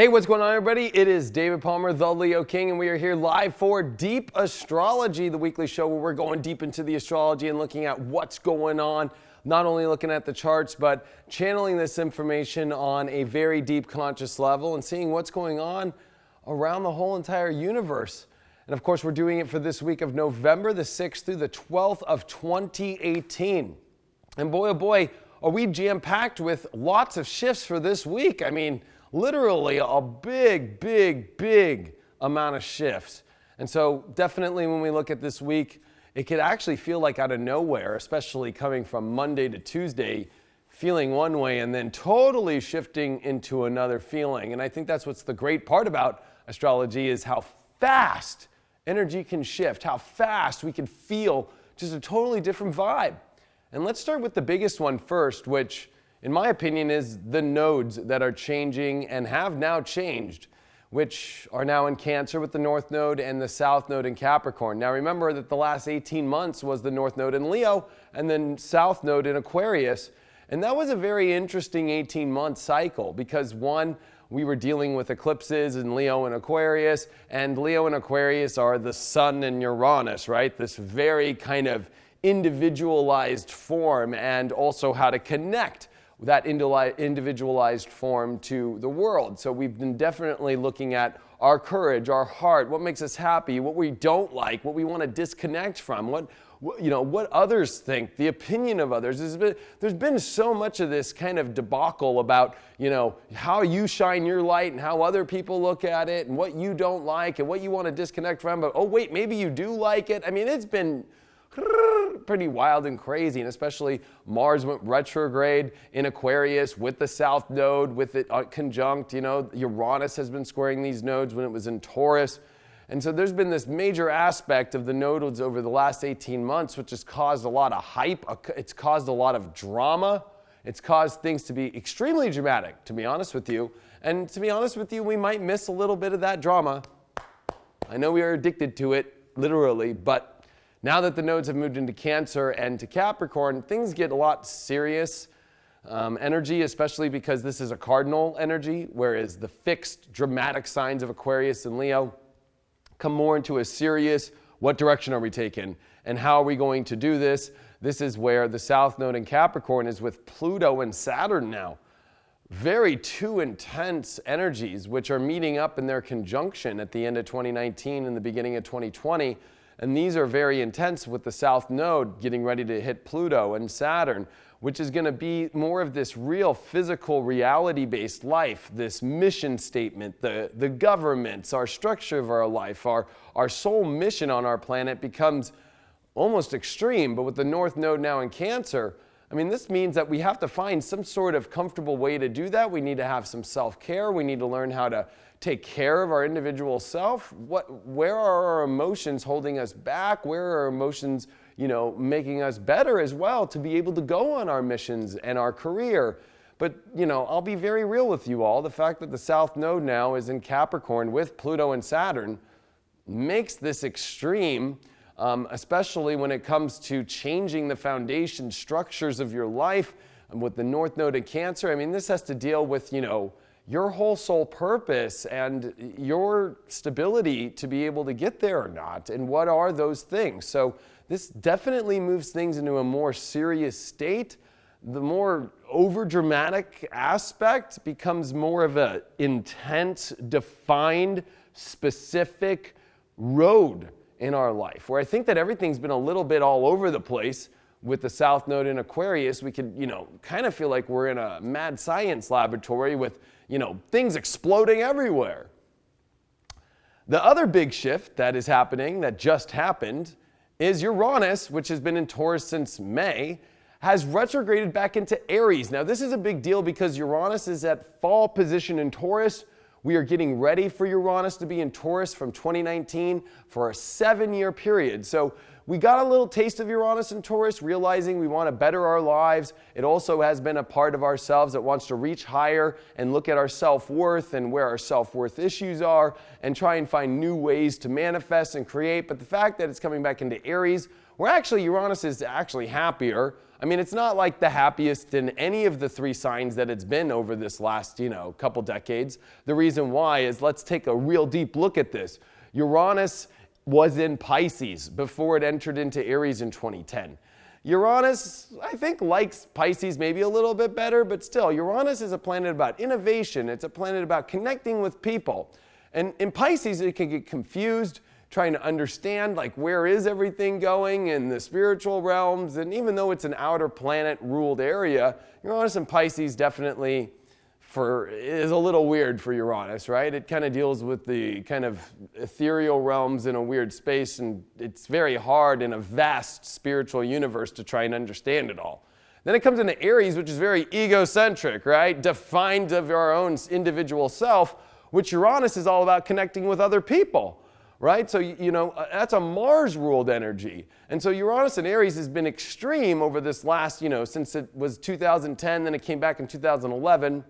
Hey, what's going on, everybody? It is David Palmer, the Leo King, and we are here live for Deep Astrology, the weekly show where we're going deep into the astrology and looking at what's going on, not only looking at the charts, but channeling this information on a very deep conscious level and seeing what's going on around the whole entire universe. And of course, we're doing it for this week of November the 6th through the 12th of 2018. And boy, oh boy, are we jam-packed with lots of shifts for this week. I mean, literally a big amount of shifts. And so definitely when we look at this week, it could actually feel like out of nowhere, especially coming from Monday to Tuesday, feeling one way and then totally shifting into another feeling. And I think that's what's the great part about astrology is how fast energy can shift, how fast we can feel just a totally different vibe. And let's start with the biggest one first, which in my opinion is the nodes that are changing and have now changed, which are now in Cancer with the North Node and the South Node in Capricorn. Now remember that the last 18 months was the North Node in Leo and then South Node in Aquarius. And that was a very interesting 18-month cycle because one, we were dealing with eclipses in Leo and Aquarius, and Leo and Aquarius are the Sun and Uranus, right? This very kind of individualized form, and also how to connect that individualized form to the world. So we've been definitely looking at our courage, our heart, what makes us happy, what we don't like, what we want to disconnect from, what others think, the opinion of others. There's been so much of this kind of debacle about, how you shine your light and how other people look at it and what you don't like and what you want to disconnect from. But, oh wait, maybe you do like it. I mean, it's been pretty wild and crazy, and especially Mars went retrograde in Aquarius with the South Node, with it conjunct, Uranus has been squaring these nodes when it was in Taurus. And so there's been this major aspect of the nodes over the last 18 months, which has caused a lot of hype. It's caused a lot of drama. It's caused things to be extremely dramatic, to be honest with you. And to be honest with you, we might miss a little bit of that drama. I know we are addicted to it, literally, but now that the nodes have moved into Cancer and to Capricorn, things get a lot serious energy, especially because this is a cardinal energy, whereas the fixed, dramatic signs of Aquarius and Leo come more into a serious, what direction are we taking and how are we going to do this? This is where the South Node in Capricorn is with Pluto and Saturn now. Very two intense energies, which are meeting up in their conjunction at the end of 2019 and the beginning of 2020. And these are very intense with the South Node getting ready to hit Pluto and Saturn, which is going to be more of this real physical reality-based life, this mission statement, the governments, our structure of our life, our sole mission on our planet becomes almost extreme. But with the North Node now in Cancer, I mean, this means that we have to find some sort of comfortable way to do that. We need to have some self-care. We need to learn how to take care of our individual self. Where are our emotions holding us back? Where are our emotions, making us better as well to be able to go on our missions and our career? But, I'll be very real with you all. The fact that the South Node now is in Capricorn with Pluto and Saturn makes this extreme, especially when it comes to changing the foundation structures of your life. And with the North Node in Cancer, I mean, this has to deal with, your whole soul purpose and your stability to be able to get there or not, and what are those things. So this definitely moves things into a more serious state. The more overdramatic aspect becomes more of an intense, defined, specific road in our life, where I think that everything's been a little bit all over the place. With the South Node in Aquarius, we could, kind of feel like we're in a mad science laboratory with, things exploding everywhere. The other big shift that is happening, that just happened, is Uranus, which has been in Taurus since May, has retrograded back into Aries. Now, this is a big deal because Uranus is at fall position in Taurus. We are getting ready for Uranus to be in Taurus from 2019 for a 7-year period. So We got a little taste of Uranus and Taurus, realizing we want to better our lives. It also has been a part of ourselves that wants to reach higher and look at our self-worth and where our self-worth issues are and try and find new ways to manifest and create. But the fact that it's coming back into Aries, where actually Uranus is actually happier. I mean, it's not like the happiest in any of the 3 signs that it's been over this last, couple decades. The reason why is, let's take a real deep look at this. Uranus was in Pisces before it entered into Aries in 2010. Uranus, I think, likes Pisces maybe a little bit better, but still, Uranus is a planet about innovation. It's a planet about connecting with people. And in Pisces, it can get confused, trying to understand, like, where is everything going in the spiritual realms. And even though it's an outer planet-ruled area, Uranus and Pisces definitely is a little weird for Uranus, right? It kind of deals with the kind of ethereal realms in a weird space, and it's very hard in a vast spiritual universe to try and understand it all. Then it comes into Aries, which is very egocentric, right? Defined of our own individual self, which Uranus is all about connecting with other people. Right? So, that's a Mars-ruled energy. And so Uranus in Aries has been extreme over this last, since it was 2010, then it came back in 2011.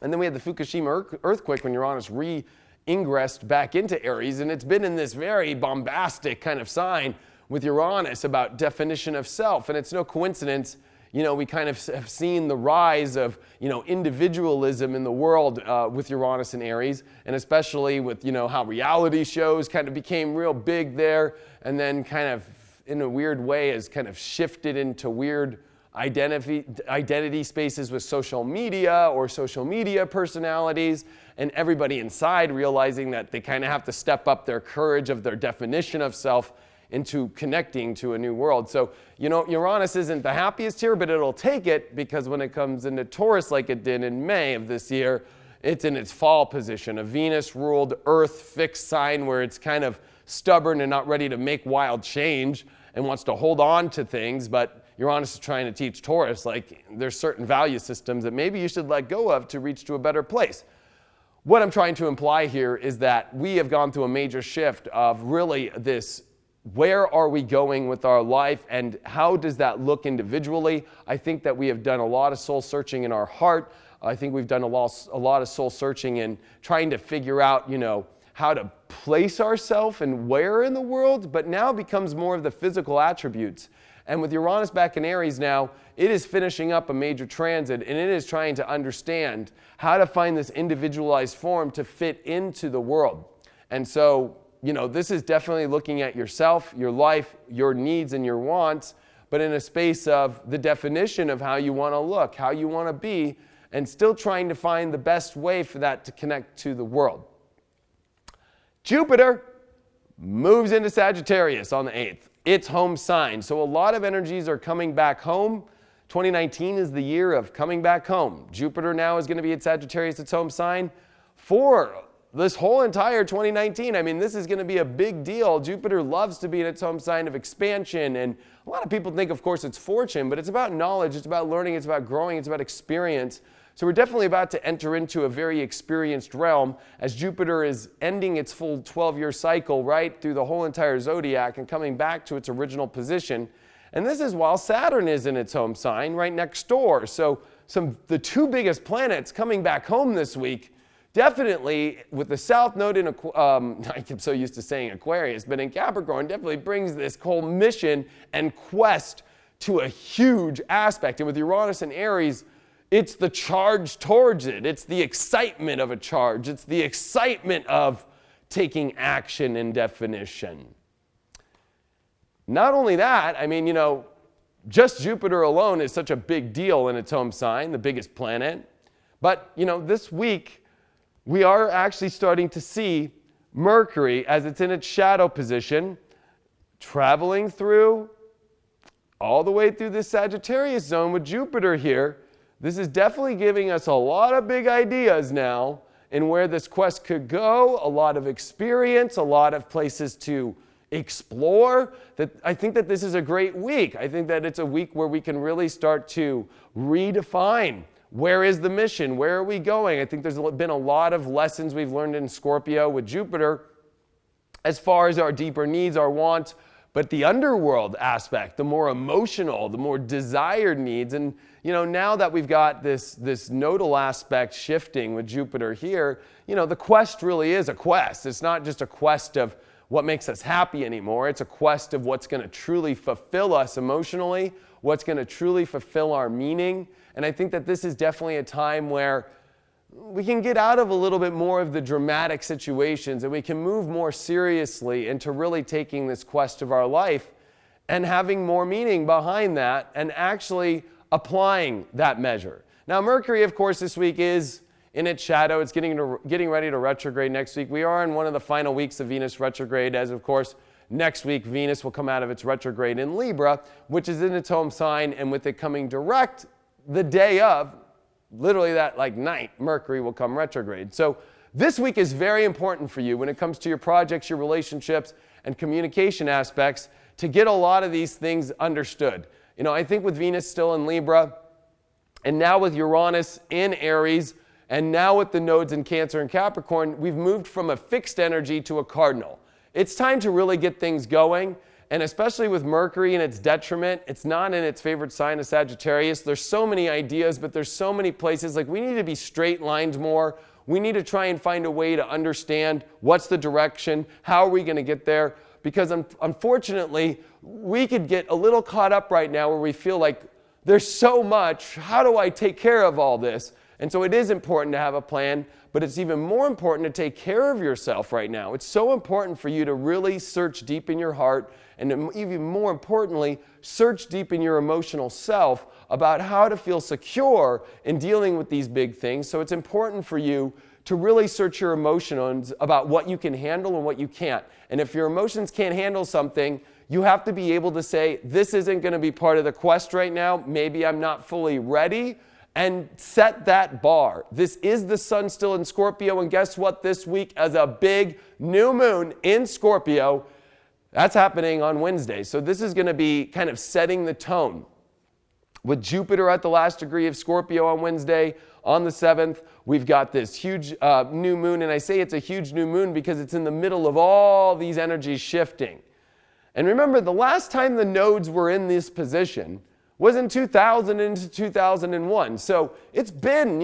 And then we had the Fukushima earthquake when Uranus re-ingressed back into Aries. And it's been in this very bombastic kind of sign with Uranus about definition of self. And it's no coincidence, we kind of have seen the rise of, individualism in the world with Uranus and Aries, and especially with, how reality shows kind of became real big there, and then kind of, in a weird way, has kind of shifted into weird identity spaces with social media or social media personalities, and everybody inside realizing that they kind of have to step up their courage of their definition of self into connecting to a new world. So, Uranus isn't the happiest here, but it'll take it, because when it comes into Taurus like it did in May of this year, it's in its fall position, a Venus-ruled Earth fixed sign where it's kind of stubborn and not ready to make wild change and wants to hold on to things. But Uranus is trying to teach Taurus, like, there's certain value systems that maybe you should let go of to reach to a better place. What I'm trying to imply here is that we have gone through a major shift of really this, where are we going with our life and how does that look individually? I think that we have done a lot of soul searching in our heart. I think we've done a lot of soul searching in trying to figure out, how to place ourselves and where in the world, but now becomes more of the physical attributes. And with Uranus back in Aries now, it is finishing up a major transit, and it is trying to understand how to find this individualized form to fit into the world. And so, this is definitely looking at yourself, your life, your needs, and your wants, but in a space of the definition of how you want to look, how you want to be, and still trying to find the best way for that to connect to the world. Jupiter moves into Sagittarius on the 8th. Its home sign. So a lot of energies are coming back home. 2019 is the year of coming back home. Jupiter now is going to be at Sagittarius, its home sign, for this whole entire 2019. I mean, this is going to be a big deal. Jupiter loves to be in its home sign of expansion. And a lot of people think, of course, it's fortune, but it's about knowledge, it's about learning, it's about growing, it's about experience. So we're definitely about to enter into a very experienced realm as Jupiter is ending its full 12-year cycle right through the whole entire zodiac and coming back to its original position. And this is while Saturn is in its home sign right next door. So the 2 biggest planets coming back home this week. Definitely, with the South Node in, I'm so used to saying Aquarius, but in Capricorn, definitely brings this whole mission and quest to a huge aspect. And with Uranus and Aries, it's the charge towards it. It's the excitement of a charge. It's the excitement of taking action and definition. Not only that, I mean, just Jupiter alone is such a big deal in its home sign, the biggest planet. But, this week, we are actually starting to see Mercury, as it's in its shadow position, traveling through all the way through this Sagittarius zone with Jupiter here. This is definitely giving us a lot of big ideas now in where this quest could go, a lot of experience, a lot of places to explore. I think that this is a great week. I think that it's a week where we can really start to redefine, where is the mission? Where are we going? I think there's been a lot of lessons we've learned in Scorpio with Jupiter as far as our deeper needs, our wants, But the underworld aspect, the more emotional, the more desired needs, and now that we've got this nodal aspect shifting with Jupiter here, the quest really is a quest. It's not just a quest of what makes us happy anymore. It's a quest of what's going to truly fulfill us emotionally, what's going to truly fulfill our meaning. And I think that this is definitely a time where we can get out of a little bit more of the dramatic situations and we can move more seriously into really taking this quest of our life and having more meaning behind that and actually applying that measure. Now, Mercury, of course, this week is in its shadow. It's getting ready to retrograde next week. We are in one of the final weeks of Venus retrograde, as of course, next week Venus will come out of its retrograde in Libra, which is in its home sign, and with it coming direct the day of, literally that night, Mercury will come retrograde. So this week is very important for you when it comes to your projects, your relationships, and communication aspects to get a lot of these things understood. I think with Venus still in Libra, and now with Uranus in Aries, and now with the nodes in Cancer and Capricorn, we've moved from a fixed energy to a cardinal. It's time to really get things going. And especially with Mercury in its detriment, it's not in its favorite sign of Sagittarius. There's so many ideas, but there's so many places. We need to be straight lined more. We need to try and find a way to understand what's the direction, how are we going to get there? Because unfortunately, we could get a little caught up right now where we feel like there's so much. How do I take care of all this? And so it is important to have a plan, but it's even more important to take care of yourself right now. It's so important for you to really search deep in your heart and even more importantly, search deep in your emotional self about how to feel secure in dealing with these big things. So it's important for you to really search your emotions about what you can handle and what you can't. And if your emotions can't handle something, you have to be able to say, this isn't going to be part of the quest right now. Maybe I'm not fully ready. And set that bar. This is the sun still in Scorpio, and guess what? This week as a big new moon in Scorpio, that's happening on Wednesday. So this is going to be kind of setting the tone. With Jupiter at the last degree of Scorpio on Wednesday, on the 7th, we've got this huge new moon, and I say it's a huge new moon because it's in the middle of all these energies shifting. And remember, the last time the nodes were in this position was in 2000 into 2001. So it's been,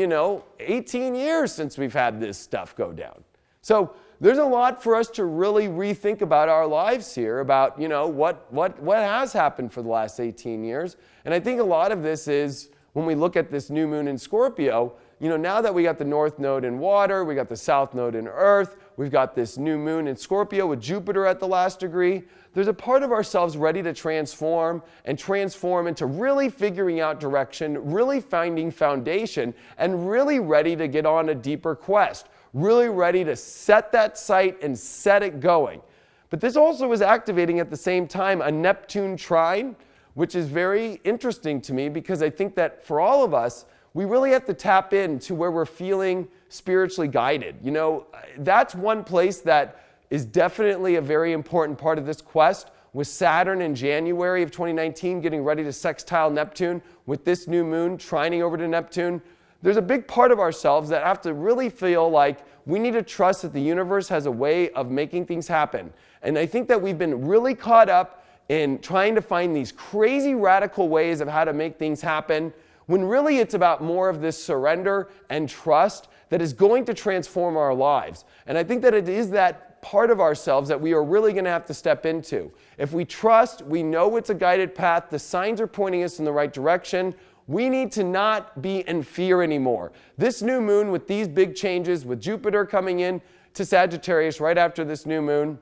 18 years since we've had this stuff go down. So there's a lot for us to really rethink about our lives here, about, what has happened for the last 18 years. And I think a lot of this is when we look at this new moon in Scorpio, now that we got the north node in water, we got the south node in earth, we've got this new moon in Scorpio with Jupiter at the last degree, there's a part of ourselves ready to transform into really figuring out direction, really finding foundation, and really ready to get on a deeper quest, really ready to set that sight and set it going. But this also is activating at the same time a Neptune trine, which is very interesting to me because I think that for all of us, we really have to tap into where we're feeling spiritually guided. That's one place that is definitely a very important part of this quest. With Saturn in January of 2019 getting ready to sextile Neptune, with this new moon trining over to Neptune, there's a big part of ourselves that have to really feel like we need to trust that the universe has a way of making things happen. And I think that we've been really caught up in trying to find these crazy radical ways of how to make things happen, when really it's about more of this surrender and trust that is going to transform our lives. And I think that it is that part of ourselves that we are really going to have to step into. If we trust, we know it's a guided path, the signs are pointing us in the right direction, we need to not be in fear anymore. This new moon with these big changes, with Jupiter coming in to Sagittarius right after this new moon,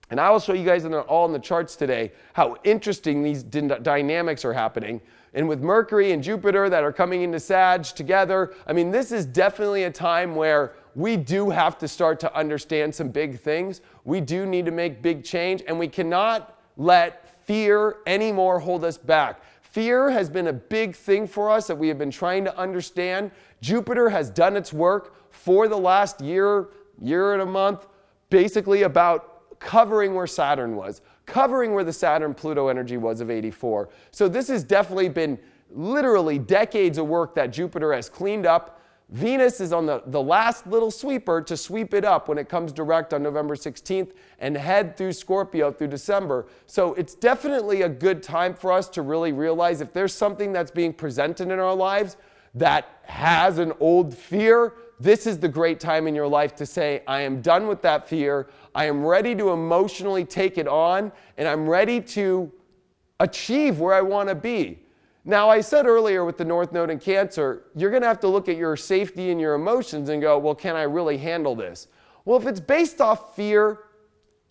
and I will show you guys all in the charts today how interesting these dynamics are happening. And with Mercury and Jupiter that are coming into Sag together, this is definitely a time where we do have to start to understand some big things. We do need to make big change, and we cannot let fear anymore hold us back. Fear has been a big thing for us that we have been trying to understand. Jupiter has done its work for the last year and a month, basically about covering where Saturn was, covering where the Saturn-Pluto energy was of 84. So this has definitely been literally decades of work that Jupiter has cleaned up, Venus is on the last little sweeper to sweep it up when it comes direct on November 16th and head through Scorpio through December. So it's definitely a good time for us to really realize if there's something that's being presented in our lives that has an old fear, this is the great time in your life to say, I am done with that fear. I am ready to emotionally take it on, and I'm ready to achieve where I want to be. Now, I said earlier with the North Node in Cancer, you're going to have to look at your safety and your emotions and go, well, can I really handle this? Well, if it's based off fear,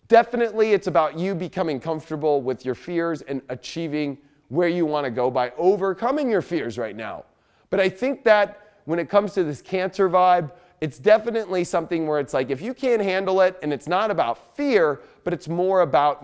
definitely it's about you becoming comfortable with your fears and achieving where you want to go by overcoming your fears right now. But I think that when it comes to this Cancer vibe, it's definitely something where it's like, if you can't handle it, and it's not about fear, but it's more about,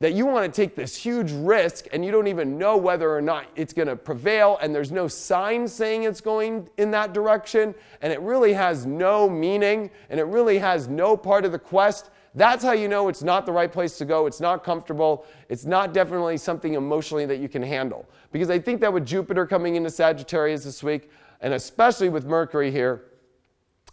that you want to take this huge risk and you don't even know whether or not it's going to prevail, and there's no sign saying it's going in that direction, and it really has no meaning, and it really has no part of the quest. That's how you know it's not the right place to go. It's not comfortable. It's not definitely something emotionally that you can handle. Because I think that with Jupiter coming into Sagittarius this week, and especially with Mercury here,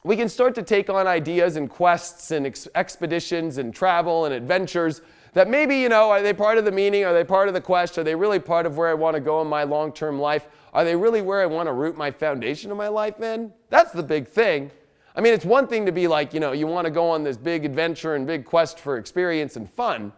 we can start to take on ideas and quests and expeditions and travel and adventures that maybe, are they part of the meaning? Are they part of the quest? Are they really part of where I want to go in my long-term life? Are they really where I want to root my foundation of my life in? That's the big thing. I mean, it's one thing to be like, you want to go on this big adventure and big quest for experience and fun,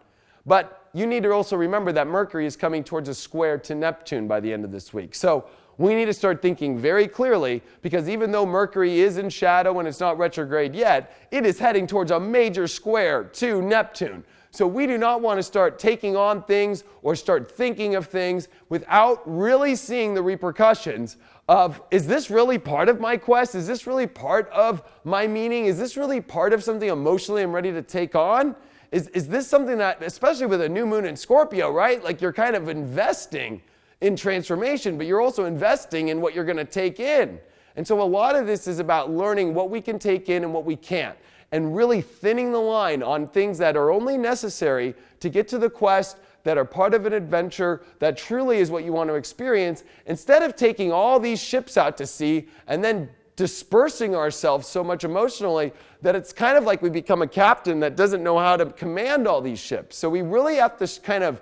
but you need to also remember that Mercury is coming towards a square to Neptune by the end of this week. So we need to start thinking very clearly, because even though Mercury is in shadow and it's not retrograde yet, it is heading towards a major square to Neptune. So we do not want to start taking on things or start thinking of things without really seeing the repercussions of, is this really part of my quest? Is this really part of my meaning? Is this really part of something emotionally I'm ready to take on? Is this something that, especially with a new moon in Scorpio, right? Like, you're kind of investing in transformation, but you're also investing in what you're going to take in. And so a lot of this is about learning what we can take in and what we can't, and really thinning the line on things that are only necessary to get to the quest, that are part of an adventure, that truly is what you want to experience, instead of taking all these ships out to sea and then dispersing ourselves so much emotionally that it's kind of like we become a captain that doesn't know how to command all these ships. So we really have to kind of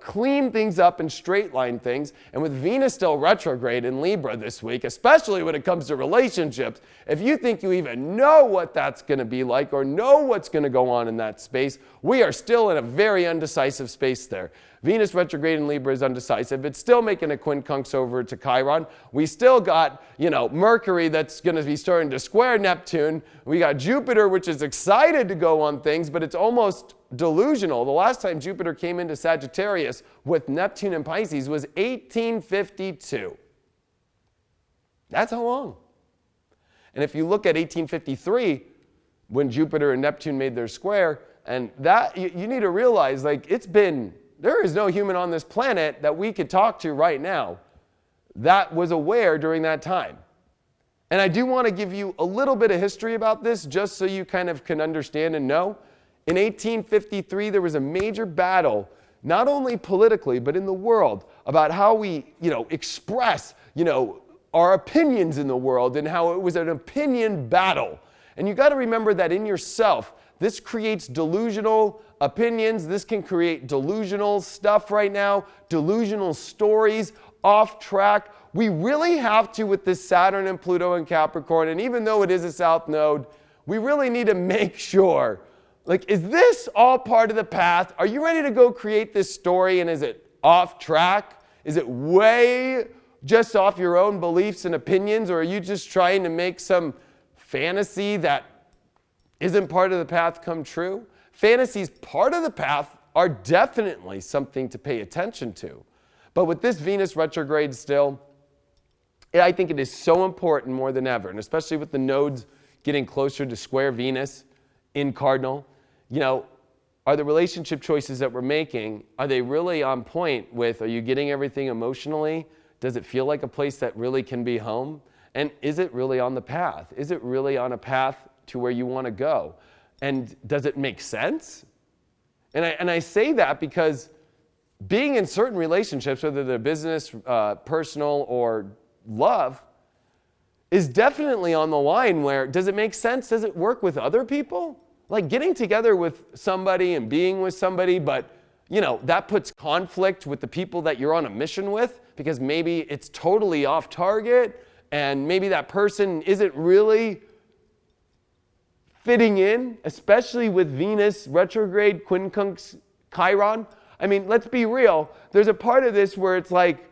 clean things up and straight line things. And with Venus still retrograde in Libra this week, especially when it comes to relationships, if you think you even know what that's going to be like or know what's going to go on in that space, we are still in a very undecisive space there. Venus retrograde in Libra is undecisive. It's still making a quincunx over to Chiron. We still got, Mercury that's going to be starting to square Neptune. We got Jupiter, which is excited to go on things, but it's almost delusional. The last time Jupiter came into Sagittarius with Neptune and Pisces was 1852. That's how long. And if you look at 1853, when Jupiter and Neptune made their square, and that you need to realize, there is no human on this planet that we could talk to right now that was aware during that time. And I do want to give you a little bit of history about this, just so you kind of can understand and know. In 1853, there was a major battle, not only politically, but in the world, about how we, express, our opinions in the world, and how it was an opinion battle. And you got to remember that in yourself, this creates delusional opinions. This can create delusional stuff right now, delusional stories, off track. We really have to, with this Saturn and Pluto and Capricorn, and even though it is a South Node, we really need to make sure, is this all part of the path? Are you ready to go create this story, and is it off track? Is it way just off your own beliefs and opinions, or are you just trying to make some fantasy that isn't part of the path come true? Fantasies part of the path are definitely something to pay attention to. But with this Venus retrograde still, I think it is so important more than ever, and especially with the nodes getting closer to square Venus in Cardinal, are the relationship choices that we're making, are they really on point with, are you getting everything emotionally? Does it feel like a place that really can be home? And is it really on the path? Is it really on a path to where you want to go? And does it make sense? And I say that because being in certain relationships, whether they're business, personal, or love, is definitely on the line where, does it make sense? Does it work with other people? Like getting together with somebody and being with somebody, but that puts conflict with the people that you're on a mission with because maybe it's totally off target and maybe that person isn't really fitting in, especially with Venus retrograde, quincunx, Chiron. I mean, let's be real. There's a part of this where it's like,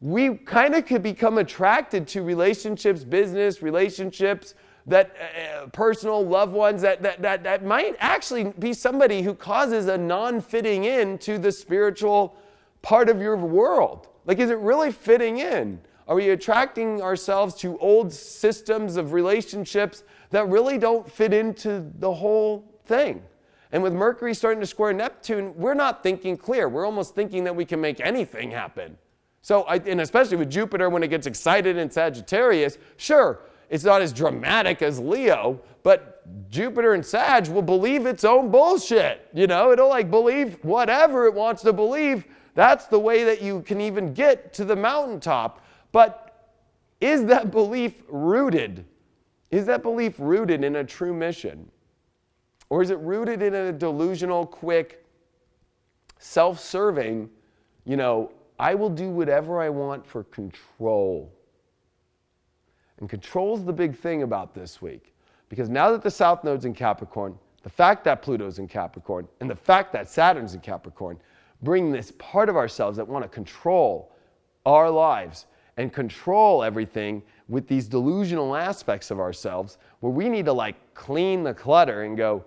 we kind of could become attracted to relationships, business relationships, that personal loved ones that might actually be somebody who causes a non-fitting in to the spiritual part of your world. Like, is it really fitting in? Are we attracting ourselves to old systems of relationships that really don't fit into the whole thing? And with Mercury starting to square Neptune, we're not thinking clear. We're almost thinking that we can make anything happen. So, and especially with Jupiter when it gets excited in Sagittarius, sure, it's not as dramatic as Leo, but Jupiter and Sag will believe its own bullshit. It'll like believe whatever it wants to believe. That's the way that you can even get to the mountaintop. But is that belief rooted? Is that belief rooted in a true mission? Or is it rooted in a delusional, quick, self-serving, I will do whatever I want for control? And control's the big thing about this week. Because now that the South Node's in Capricorn, the fact that Pluto's in Capricorn, and the fact that Saturn's in Capricorn, bring this part of ourselves that want to control our lives and control everything with these delusional aspects of ourselves where we need to like clean the clutter and go,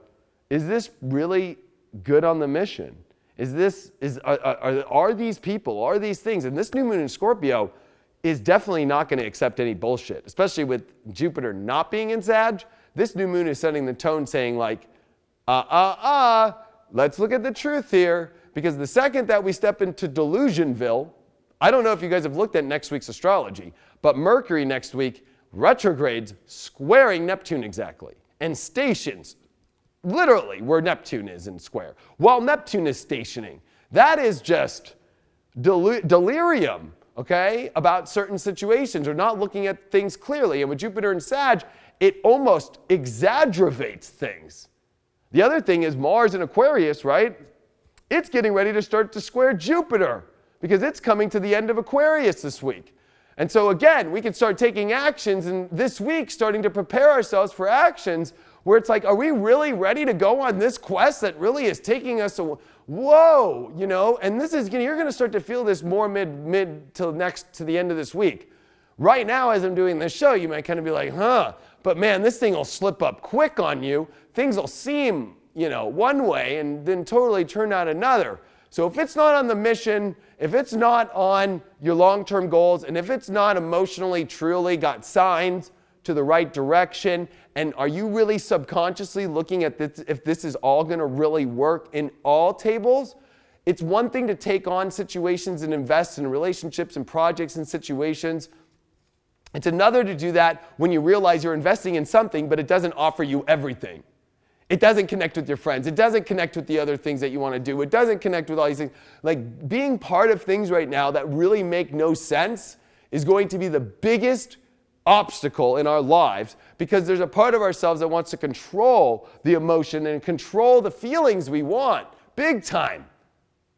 is this really good on the mission? Are these people, are these things? And this new moon in Scorpio is definitely not going to accept any bullshit, especially with Jupiter not being in Sag. This new moon is setting the tone saying like, let's look at the truth here. Because the second that we step into Delusionville, I don't know if you guys have looked at next week's astrology, but Mercury next week retrogrades squaring Neptune exactly. And stations literally where Neptune is in square, while Neptune is stationing. That is just delirium. Okay, about certain situations or not looking at things clearly. And with Jupiter and Sag, it almost exaggerates things. The other thing is Mars in Aquarius, right? It's getting ready to start to square Jupiter because it's coming to the end of Aquarius this week. And so again, we can start taking actions and this week starting to prepare ourselves for actions where it's like, are we really ready to go on this quest that really is taking us whoa, and this is, you're going to start to feel this more mid to the end of this week. Right now, as I'm doing this show, you might kind of be like, but man, this thing will slip up quick on you. Things will seem, one way and then totally turn out another. So if it's not on the mission, if it's not on your long-term goals, and if it's not emotionally, truly got signs to the right direction, and are you really subconsciously looking at this, if this is all going to really work in all tables? It's one thing to take on situations and invest in relationships and projects and situations. It's another to do that when you realize you're investing in something, but it doesn't offer you everything. It doesn't connect with your friends. It doesn't connect with the other things that you want to do. It doesn't connect with all these things. Like being part of things right now that really make no sense is going to be the biggest obstacle in our lives because there's a part of ourselves that wants to control the emotion and control the feelings we want, big time.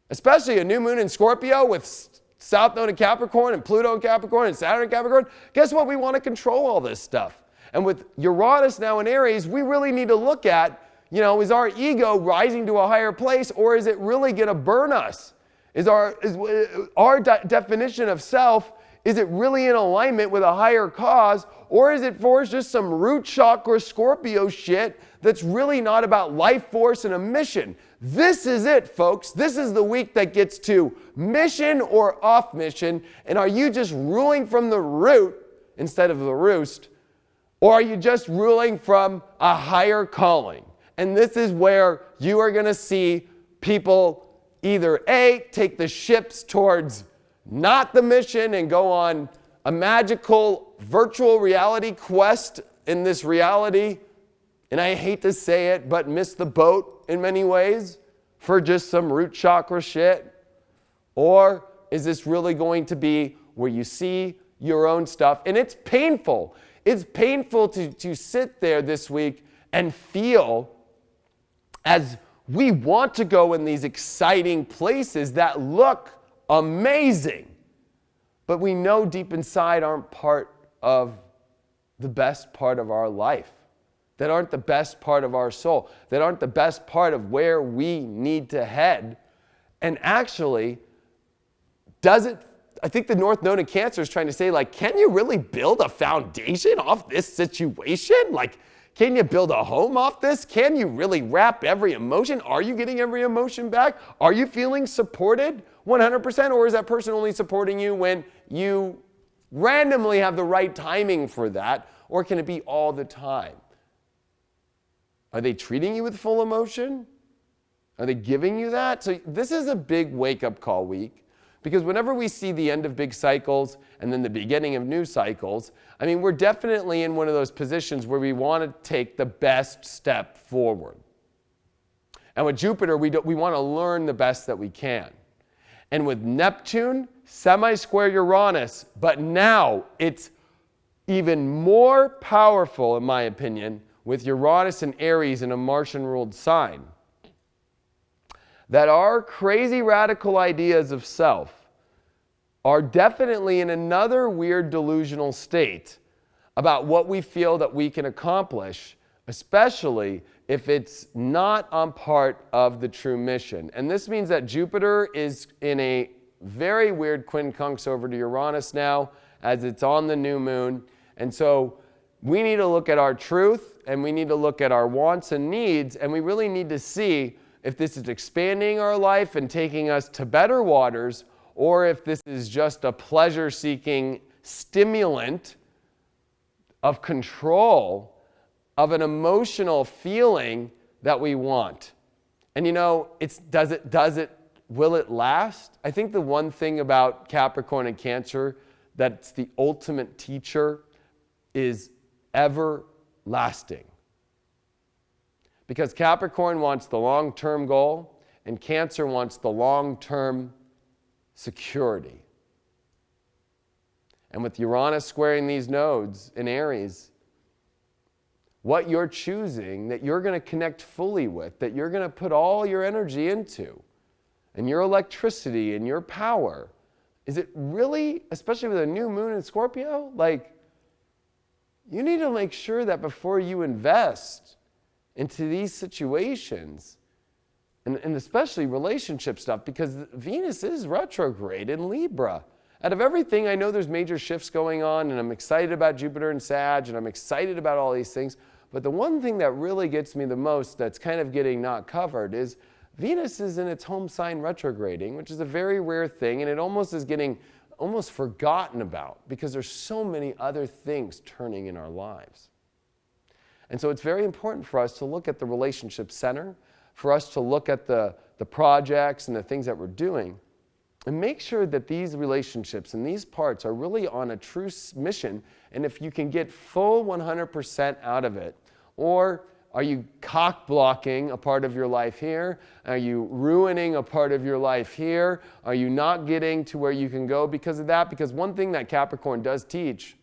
Especially a new moon in Scorpio with South Node in Capricorn and Pluto in Capricorn and Saturn in Capricorn. Guess what? We want to control all this stuff. And with Uranus now in Aries, we really need to look at, is our ego rising to a higher place or is it really going to burn us? Is our definition of self, is it really in alignment with a higher cause, or is it for just some root chakra Scorpio shit that's really not about life force and a mission? This is it, folks. This is the week that gets to mission or off mission, and are you just ruling from the root instead of the roost, or are you just ruling from a higher calling? And this is where you are going to see people either A, take the ships towards not the mission and go on a magical virtual reality quest in this reality, and I hate to say it, but miss the boat in many ways for just some root chakra shit? Or is this really going to be where you see your own stuff? And it's painful. It's painful to sit there this week and feel as we want to go in these exciting places that look amazing, but we know deep inside aren't part of the best part of our life, that aren't the best part of our soul, that aren't the best part of where we need to head. And actually, I think the North Node in Cancer is trying to say, like, can you really build a foundation off this situation? Like, can you build a home off this? Can you really wrap every emotion? Are you getting every emotion back? Are you feeling supported 100%? Or is that person only supporting you when you randomly have the right timing for that? Or can it be all the time? Are they treating you with full emotion? Are they giving you that? So this is a big wake-up call week. Because whenever we see the end of big cycles and then the beginning of new cycles, I mean, we're definitely in one of those positions where we want to take the best step forward. And with Jupiter, we want to learn the best that we can. And with Neptune, semi-square Uranus, but now it's even more powerful, in my opinion, with Uranus and Aries in a Martian-ruled sign, that our crazy radical ideas of self are definitely in another weird delusional state about what we feel that we can accomplish, especially if it's not on part of the true mission. And this means that Jupiter is in a very weird quincunx over to Uranus now, as it's on the new moon. And so we need to look at our truth, and we need to look at our wants and needs, and we really need to see if this is expanding our life and taking us to better waters, or if this is just a pleasure-seeking stimulant of control of an emotional feeling that we want. And you know, will it last? I think the one thing about Capricorn and Cancer that's the ultimate teacher is everlasting. Because Capricorn wants the long-term goal, and Cancer wants the long-term security. And with Uranus squaring these nodes in Aries, what you're choosing, that you're going to connect fully with, that you're going to put all your energy into, and your electricity and your power, is it really, especially with a new moon in Scorpio, like, you need to make sure that before you invest into these situations, and especially relationship stuff, because Venus is retrograde in Libra. Out of everything, I know there's major shifts going on, and I'm excited about Jupiter and Sag, and I'm excited about all these things, but the one thing that really gets me the most that's kind of getting not covered is Venus is in its home sign retrograding, which is a very rare thing, and it almost is getting almost forgotten about because there's so many other things turning in our lives. And so it's very important for us to look at the relationship center, for us to look at the projects and the things that we're doing, and make sure that these relationships and these parts are really on a true mission. And if you can get full 100% out of it, or are you cock blocking a part of your life here? Are you ruining a part of your life here? Are you not getting to where you can go because of that? Because one thing that Capricorn does teach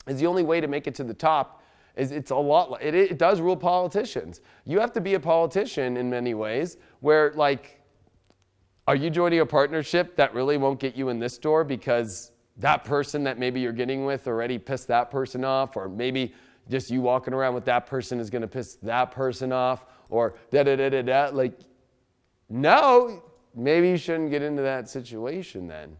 is the only way to make it to the top is it does rule politicians. You have to be a politician in many ways where, like, are you joining a partnership that really won't get you in this door because that person that maybe you're getting with already pissed that person off, or maybe just you walking around with that person is going to piss that person off, or da-da-da-da-da. Like, no, maybe you shouldn't get into that situation then.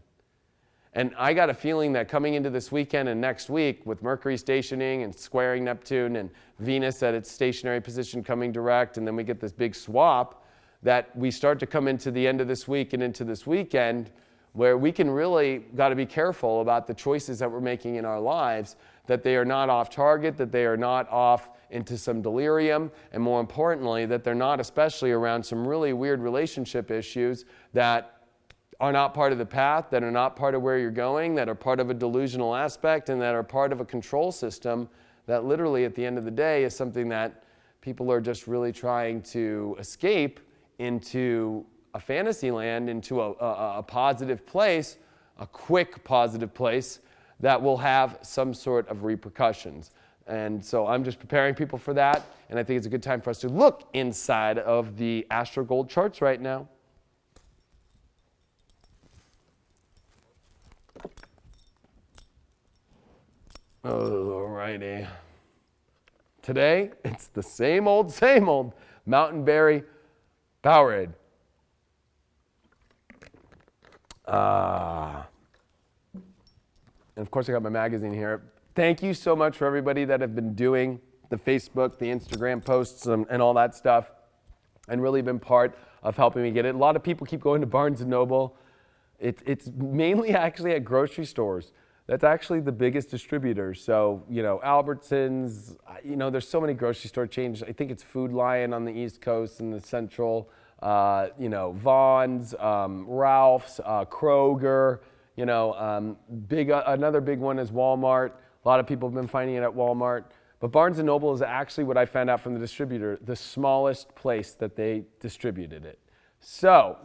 And I got a feeling that coming into this weekend and next week, with Mercury stationing and squaring Neptune and Venus at its stationary position coming direct, and then we get this big swap, that we start to come into the end of this week and into this weekend where we can really got to be careful about the choices that we're making in our lives, that they are not off target, that they are not off into some delirium, and more importantly, that they're not especially around some really weird relationship issues that are not part of the path, that are not part of where you're going, that are part of a delusional aspect, and that are part of a control system that literally at the end of the day is something that people are just really trying to escape into a fantasy land, into a positive place, a quick positive place, that will have some sort of repercussions. And so I'm just preparing people for that, and I think it's a good time for us to look inside of the Astro Gold charts right now. Alrighty. Today, it's the same old Mountain Berry Powerade. And of course, I got my magazine here. Thank you so much for everybody that have been doing the Facebook, the Instagram posts, and all that stuff, and really been part of helping me get it. A lot of people keep going to Barnes & Noble. It's mainly actually at grocery stores. That's actually the biggest distributor. So, Albertsons, there's so many grocery store chains. I think it's Food Lion on the East Coast and the Central, Vons, Ralph's, Kroger, another big one is Walmart. A lot of people have been finding it at Walmart. But Barnes & Noble is actually what I found out from the distributor, the smallest place that they distributed it. So,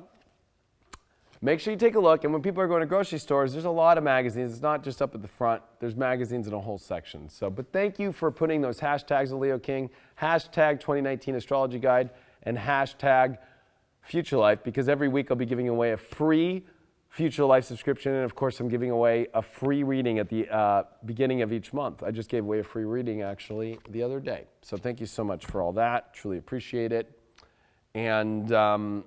make sure you take a look, and when people are going to grocery stores, there's a lot of magazines. It's not just up at the front. There's magazines in a whole section. So, but thank you for putting those hashtags of Leo King, hashtag 2019 Astrology Guide, and hashtag Future Life, because every week I'll be giving away a free Future Life subscription, and of course I'm giving away a free reading at the beginning of each month. I just gave away a free reading actually the other day. So thank you so much for all that. Truly appreciate it. And yeah,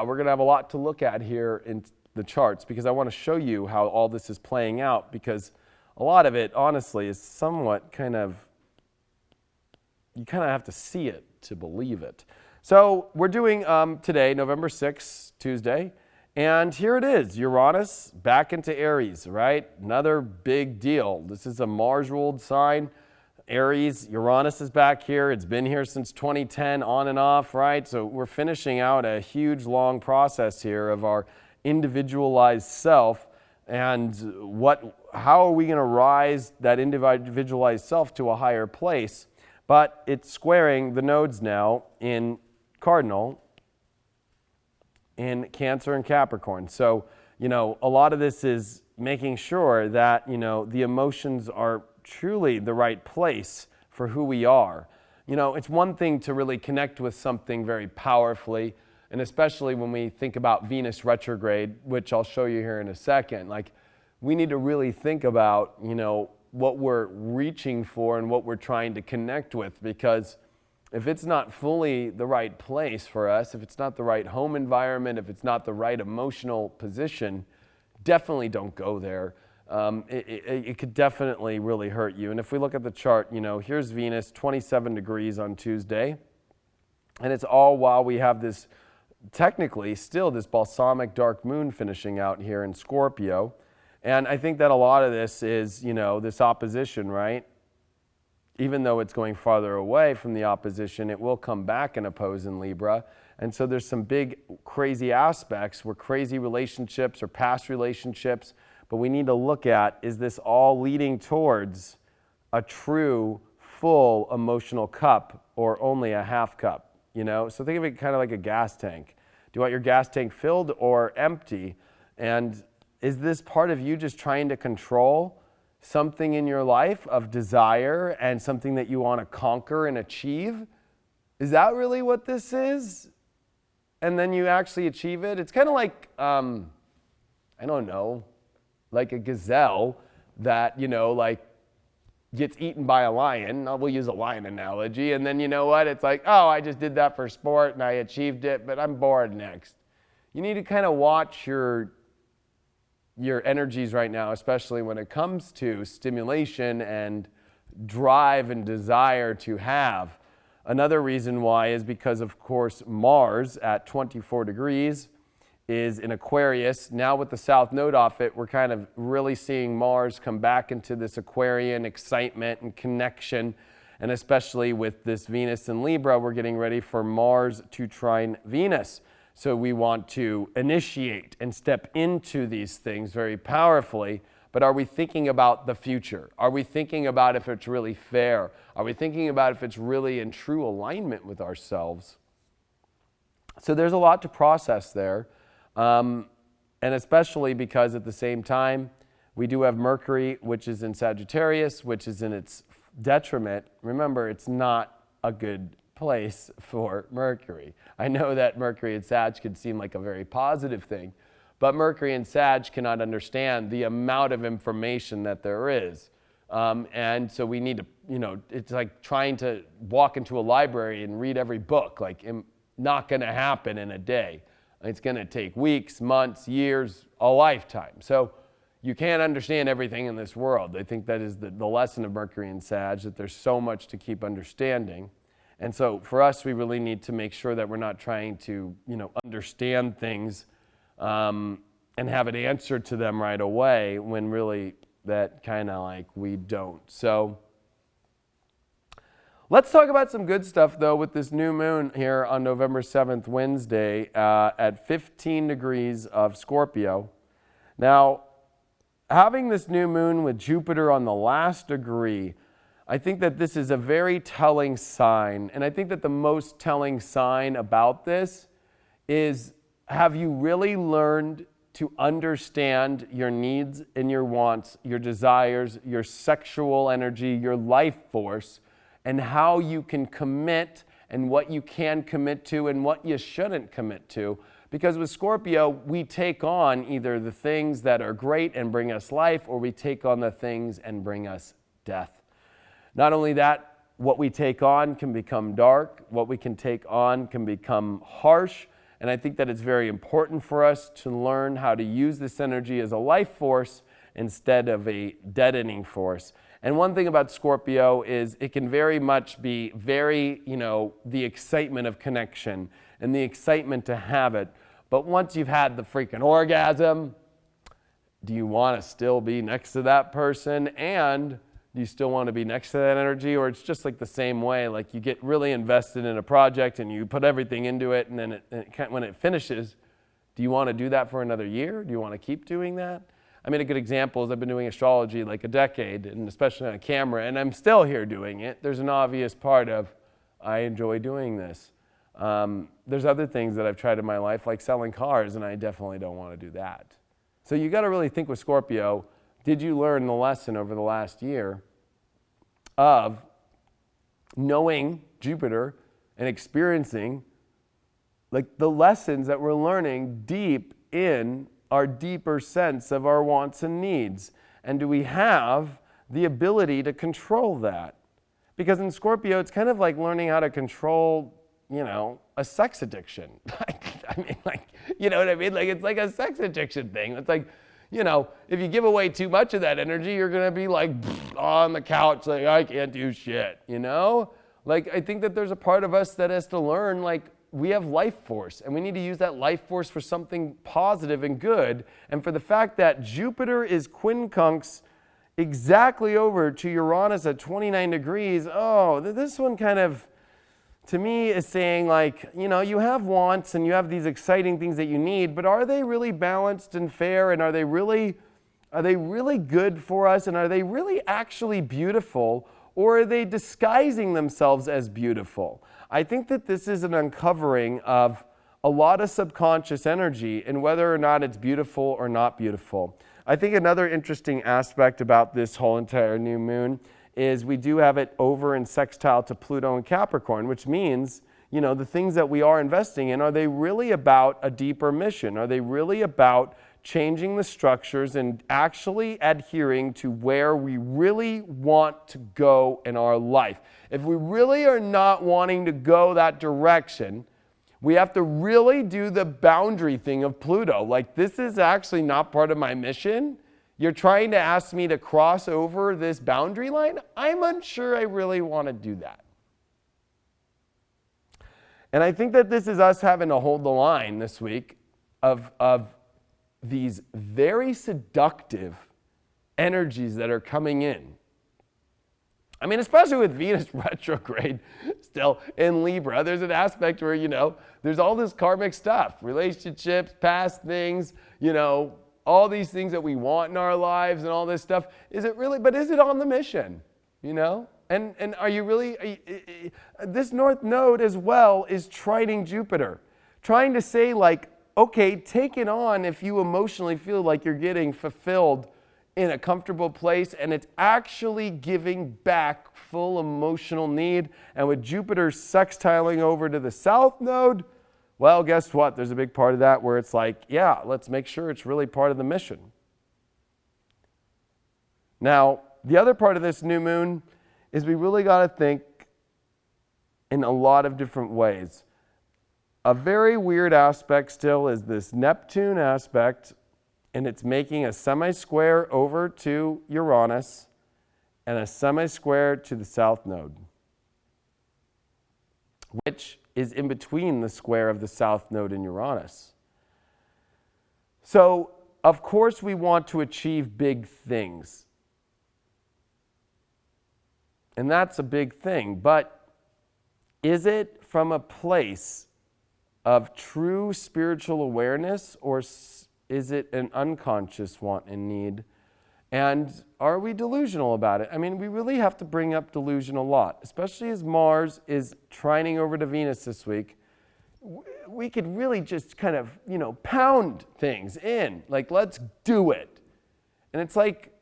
we're going to have a lot to look at here in the charts because I want to show you how all this is playing out, because a lot of it, honestly, is somewhat you kind of have to see it to believe it. So we're doing today, November 6th, Tuesday, and here it is, Uranus back into Aries, right? Another big deal. This is a Mars-ruled sign. Aries, Uranus is back here. It's been here since 2010, on and off, right? So we're finishing out a huge, long process here of our individualized self, and how are we going to rise that individualized self to a higher place? But it's squaring the nodes now in Cardinal, in Cancer and Capricorn. So, a lot of this is making sure that, the emotions are truly the right place for who we are. It's one thing to really connect with something very powerfully, and especially when we think about Venus retrograde, which I'll show you here in a second. Like, we need to really think about, what we're reaching for and what we're trying to connect with, because if it's not fully the right place for us, if it's not the right home environment, if it's not the right emotional position, definitely don't go there. It could definitely really hurt you. And if we look at the chart, here's Venus, 27 degrees on Tuesday. And it's all while we have this, technically still this balsamic dark moon finishing out here in Scorpio. And I think that a lot of this is, this opposition, right? Even though it's going farther away from the opposition, it will come back and oppose in Libra. And so there's some big crazy aspects where crazy relationships or past relationships, but we need to look at, is this all leading towards a true, full emotional cup or only a half cup, So think of it kind of like a gas tank. Do you want your gas tank filled or empty? And is this part of you just trying to control something in your life of desire and something that you want to conquer and achieve? Is that really what this is? And then you actually achieve it? It's kind of like, I don't know, like a gazelle that, gets eaten by a lion. We'll use a lion analogy. And then it's like, oh, I just did that for sport and I achieved it, but I'm bored next. You need to kind of watch your energies right now, especially when it comes to stimulation and drive and desire to have. Another reason why is because, of course, Mars at 24 degrees is in Aquarius. Now with the South Node off it, we're kind of really seeing Mars come back into this Aquarian excitement and connection. And especially with this Venus in Libra, we're getting ready for Mars to trine Venus. So we want to initiate and step into these things very powerfully. But are we thinking about the future? Are we thinking about if it's really fair? Are we thinking about if it's really in true alignment with ourselves? So there's a lot to process there. And especially because at the same time, We do have Mercury, which is in Sagittarius, which is in its detriment. Remember, it's not a good place for Mercury. I know that Mercury and Sag could seem like a very positive thing, but Mercury and Sag cannot understand the amount of information that there is. And so we need to, it's like trying to walk into a library and read every book. Like, not going to happen in a day. It's going to take weeks, months, years, a lifetime. So you can't understand everything in this world. I think that is the lesson of Mercury and Sag, that there's so much to keep understanding. And so for us, we really need to make sure that we're not trying to, understand things and have an answer to them right away, when really that kind of like we don't. So let's talk about some good stuff, though, with this new moon here on November 7th, Wednesday, at 15 degrees of Scorpio. Now, having this new moon with Jupiter on the last degree, I think that this is a very telling sign. And I think that the most telling sign about this is, have you really learned to understand your needs and your wants, your desires, your sexual energy, your life force, and how you can commit and what you can commit to and what you shouldn't commit to? Because with Scorpio, we take on either the things that are great and bring us life, or we take on the things and bring us death. Not only that, what we take on can become dark, what we can take on can become harsh, and I think that it's very important for us to learn how to use this energy as a life force instead of a deadening force. And one thing about Scorpio is it can very much be very, the excitement of connection and the excitement to have it. But once you've had the freaking orgasm, do you want to still be next to that person? And do you still want to be next to that energy? Or it's just like the same way, like you get really invested in a project and you put everything into it, and then when it finishes, do you want to do that for another year? Do you want to keep doing that? I mean, a good example is I've been doing astrology like a decade, and especially on camera, and I'm still here doing it. There's an obvious part of, I enjoy doing this. There's other things that I've tried in my life, like selling cars, and I definitely don't want to do that. So you got to really think with Scorpio, did you learn the lesson over the last year of knowing Jupiter and experiencing like the lessons that we're learning deep in our deeper sense of our wants and needs? And do we have the ability to control that? Because in Scorpio, it's kind of like learning how to control, a sex addiction. You know what I mean? Like, it's like a sex addiction thing. It's like, if you give away too much of that energy, you're going to be like on the couch, like, I can't do shit, Like, I think that there's a part of us that has to learn, like, we have life force, and we need to use that life force for something positive and good. And for the fact that Jupiter is quincunx exactly over to Uranus at 29 degrees, this one kind of, to me, is saying, like, you have wants and you have these exciting things that you need, but are they really balanced and fair? And are they really good for us? And are they really actually beautiful? Or are they disguising themselves as beautiful? I think that this is an uncovering of a lot of subconscious energy and whether or not it's beautiful or not beautiful. I think another interesting aspect about this whole entire new moon is we do have it over in sextile to Pluto and Capricorn, which means, the things that we are investing in, are they really about a deeper mission? Are they really about changing the structures and actually adhering to where we really want to go in our life? If we really are not wanting to go that direction, we have to really do the boundary thing of Pluto. Like, this is actually not part of my mission. You're trying to ask me to cross over this boundary line? I'm unsure I really want to do that. And I think that this is us having to hold the line this week of these very seductive energies that are coming in. I mean, especially with Venus retrograde still in Libra, there's an aspect where, there's all this karmic stuff, relationships, past things, all these things that we want in our lives and all this stuff. Is it on the mission, And are you really, this North Node as well is trining Jupiter, trying to say, like, okay, take it on if you emotionally feel like you're getting fulfilled in a comfortable place, and it's actually giving back full emotional need. And with Jupiter sextiling over to the south node, well, guess what? There's a big part of that where it's like, yeah, let's make sure it's really part of the mission. Now, the other part of this new moon is we really got to think in a lot of different ways. A very weird aspect still is this Neptune aspect, and it's making a semi-square over to Uranus and a semi-square to the south node, which is in between the square of the south node and Uranus. So, of course, we want to achieve big things. And that's a big thing, but is it from a place of true spiritual awareness, or is it an unconscious want and need? And are we delusional about it? I mean, we really have to bring up delusion a lot, especially as Mars is trining over to Venus this week. We could really just kind of, pound things in, like, let's do it. And it's like,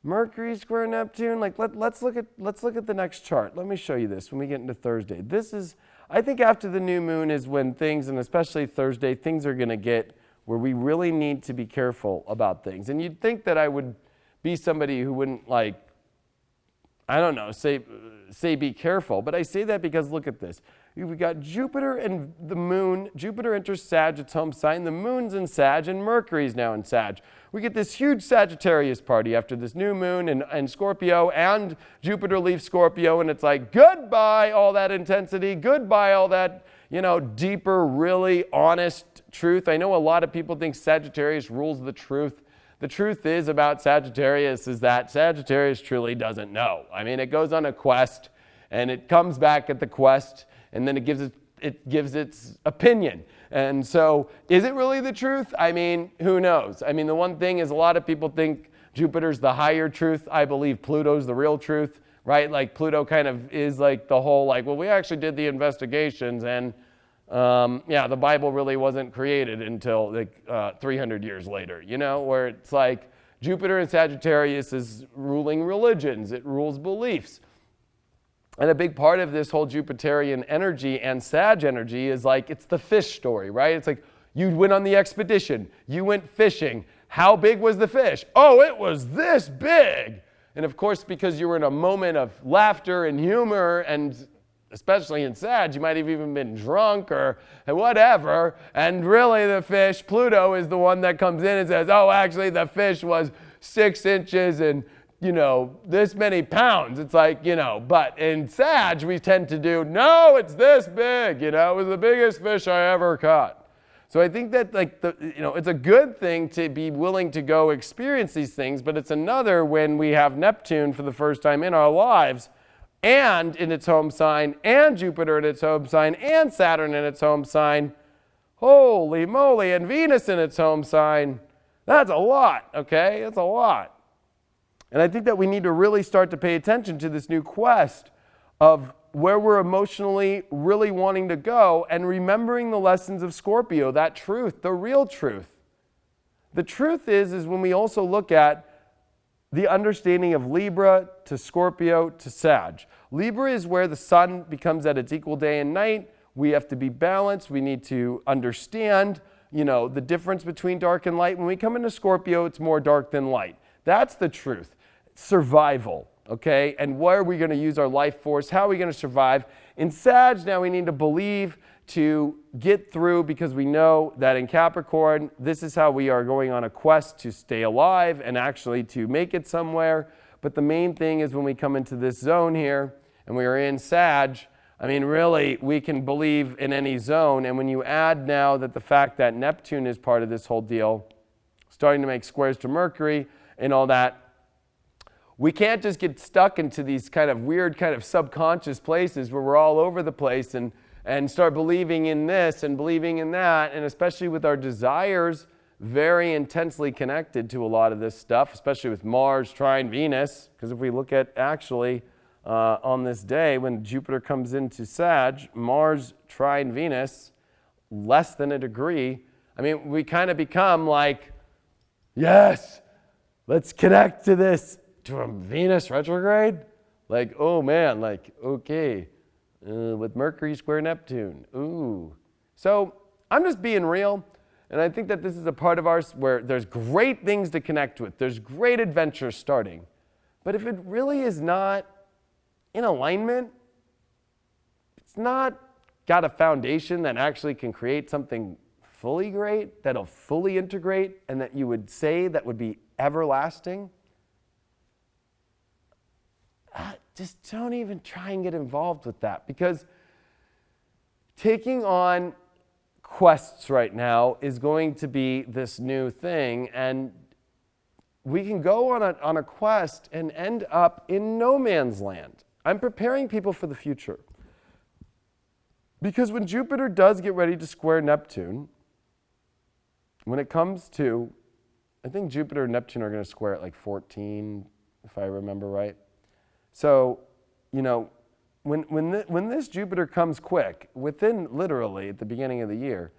Mercury square Neptune, like let's look at the next chart. Let me show you this when we get into Thursday. This is, I think after the new moon is when things, and especially Thursday, things are going to get where we really need to be careful about things. And you'd think that I would be somebody who wouldn't say be careful, but I say that because look at this. We've got Jupiter and the moon. Jupiter enters Sag, its home sign. The moon's in Sag, and Mercury's now in Sag. We get this huge Sagittarius party after this new moon and Scorpio, and Jupiter leaves Scorpio, and it's like, goodbye all that intensity, goodbye all that, deeper, really honest truth. I know a lot of people think Sagittarius rules the truth. The truth is about Sagittarius is that Sagittarius truly doesn't know. I mean, it goes on a quest, and it comes back at the quest, and then it gives its opinion. And so, is it really the truth? I mean, who knows? I mean, the one thing is a lot of people think Jupiter's the higher truth. I believe Pluto's the real truth, right? Like Pluto kind of is like the whole we actually did the investigations, and the Bible really wasn't created until 300 years later, where it's like Jupiter and Sagittarius is ruling religions. It rules beliefs. And a big part of this whole Jupiterian energy and Sag energy is it's the fish story, right? It's like you went on the expedition, you went fishing. How big was the fish? Oh, it was this big. And of course, because you were in a moment of laughter and humor, and especially in Sag, you might have even been drunk or whatever. And really the fish, Pluto, is the one that comes in and says, oh, actually the fish was 6 inches and this many pounds. It's like, but in Sag, we tend to do, no, it's this big, it was the biggest fish I ever caught. So I think that it's a good thing to be willing to go experience these things, but it's another when we have Neptune for the first time in our lives and in its home sign, and Jupiter in its home sign, and Saturn in its home sign. Holy moly, and Venus in its home sign. That's a lot, okay? That's a lot. And I think that we need to really start to pay attention to this new quest of where we're emotionally really wanting to go, and remembering the lessons of Scorpio, that truth, the real truth. The truth is when we also look at the understanding of Libra to Scorpio to Sag. Libra is where the sun becomes at its equal day and night. We have to be balanced. We need to understand, the difference between dark and light. When we come into Scorpio, it's more dark than light. That's the truth. Survival, okay? And where are we going to use our life force? How are we going to survive? In Sag, now we need to believe to get through, because we know that in Capricorn, this is how we are going on a quest to stay alive and actually to make it somewhere. But the main thing is when we come into this zone here and we are in Sag, I mean, really, we can believe in any zone. And when you add now that the fact that Neptune is part of this whole deal, starting to make squares to Mercury and all that, we can't just get stuck into these kind of weird kind of subconscious places where we're all over the place and start believing in this and believing in that, and especially with our desires very intensely connected to a lot of this stuff, especially with Mars trine Venus, because if we look at actually on this day when Jupiter comes into Sag, Mars trine Venus, less than a degree, I mean, we kind of become like yes, let's connect to this, to a Venus retrograde. Like, oh man, like, okay, with Mercury square Neptune, ooh. So I'm just being real, and I think that this is a part of ours where there's great things to connect with. There's great adventures starting. But if it really is not in alignment, it's not got a foundation that actually can create something fully great, that'll fully integrate, and that you would say that would be everlasting, just don't even try and get involved with that, because taking on quests right now is going to be this new thing, and we can go on a quest and end up in no man's land. I'm preparing people for the future, because when Jupiter does get ready to square Neptune, when it comes to, I think Jupiter and Neptune are going to square at like 14, if I remember right. So, you know, when this Jupiter comes quick, within literally at the beginning of the year,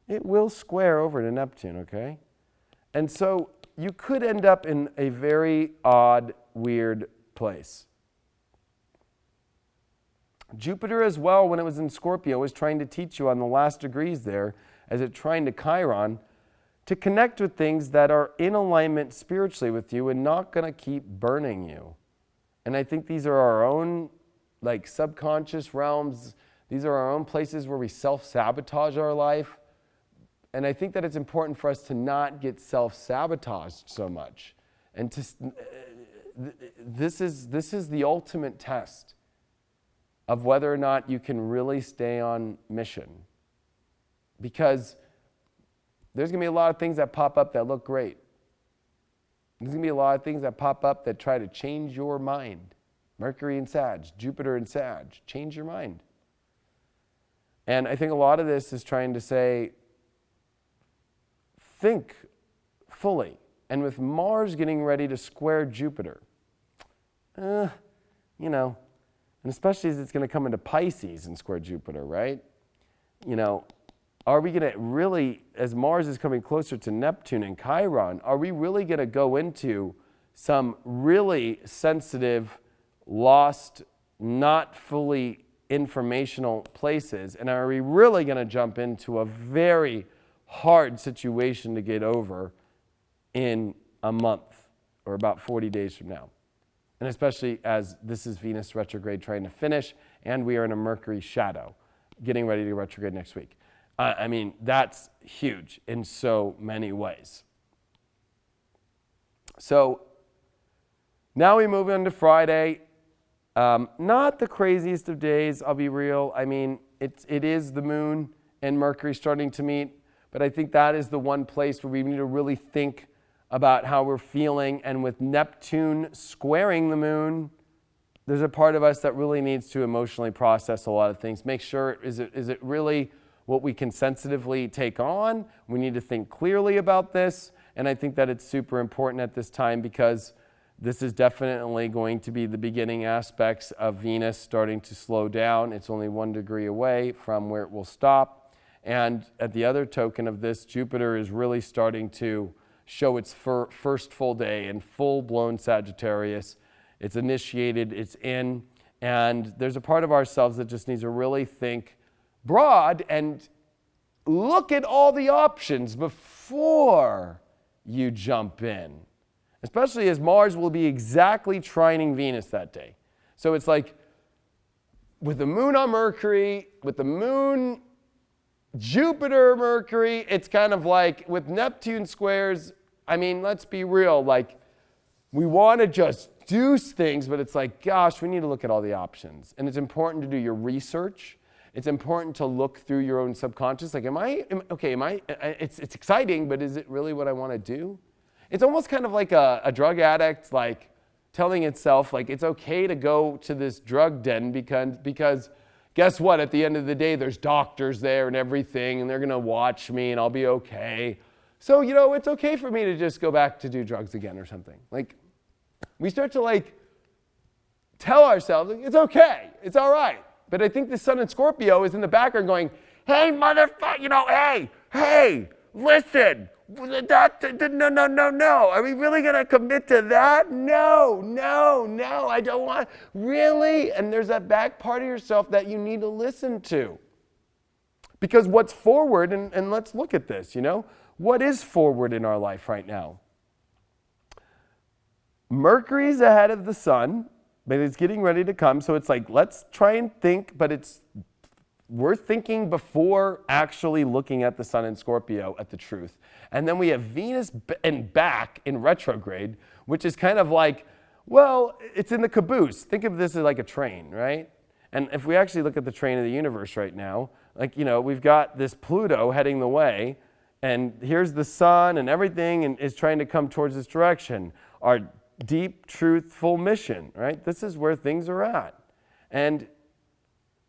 it will square over to Neptune, okay? And so you could end up in a very odd, weird place. Jupiter as well, when it was in Scorpio, was trying to teach you on the last degrees there, as it trying to Chiron, to connect with things that are in alignment spiritually with you and not going to keep burning you. And I think these are our own like subconscious realms. These are our own places where we self-sabotage our life. And I think that it's important for us to not get self-sabotaged so much. And to, this is the ultimate test of whether or not you can really stay on mission. Because there's going to be a lot of things that pop up that look great. There's going to be a lot of things that pop up that try to change your mind. Mercury and Sag, Jupiter and Sag, change your mind. And I think a lot of this is trying to say, think fully. And with Mars getting ready to square Jupiter, you know, and especially as it's going to come into Pisces and square Jupiter, right? You know, are we going to really, as Mars is coming closer to Neptune and Chiron, are we really going to go into some really sensitive, lost, not fully informational places? And are we really going to jump into a very hard situation to get over in a month or about 40 days from now? And especially as this is Venus retrograde trying to finish, and we are in a Mercury shadow, getting ready to retrograde next week. I mean, that's huge in so many ways. So now we move into Friday. Not the craziest of days, I'll be real. I mean, it is the moon and Mercury starting to meet, but I think that is the one place where we need to really think about how we're feeling. And with Neptune squaring the moon, there's a part of us that really needs to emotionally process a lot of things. Make sure, is it really what we can sensitively take on? We need to think clearly about this. And I think that it's super important at this time, because this is definitely going to be the beginning aspects of Venus starting to slow down. It's only 1 degree away from where it will stop. And at the other token of this, Jupiter is really starting to show its first full day in full-blown Sagittarius. It's initiated, it's in, and there's a part of ourselves that just needs to really think broad and look at all the options before you jump in. Especially as Mars will be exactly trining Venus that day. So it's like with the moon on Mercury, with the moon, Jupiter, Mercury, it's kind of like with Neptune squares, I mean, let's be real, like we want to just do things, but it's like, gosh, we need to look at all the options. And it's important to do your research. It's important to look through your own subconscious. Like, it's exciting, but is it really what I want to do? It's almost kind of like a drug addict, like telling itself, like, it's okay to go to this drug den because guess what? At the end of the day, there's doctors there and everything, and they're going to watch me, and I'll be okay. So, you know, it's okay for me to just go back to do drugs again or something. Like, we start to, like, tell ourselves, like, it's okay. It's all right. But I think the sun in Scorpio is in the background going, hey, motherfucker, you know, hey, listen, no. Are we really going to commit to that? No. I don't want, really? And there's that back part of yourself that you need to listen to. Because what's forward, and let's look at this, what is forward in our life right now? Mercury's ahead of the sun, but it's getting ready to come. So it's like, let's try and think, but we're thinking before actually looking at the sun in Scorpio at the truth. And then we have Venus and back in retrograde, which is kind of like, well, it's in the caboose. Think of this as like a train, right? And if we actually look at the train of the universe right now, like, we've got this Pluto heading the way, and here's the sun and everything and is trying to come towards this direction. Our deep, truthful mission, right? This is where things are at. And,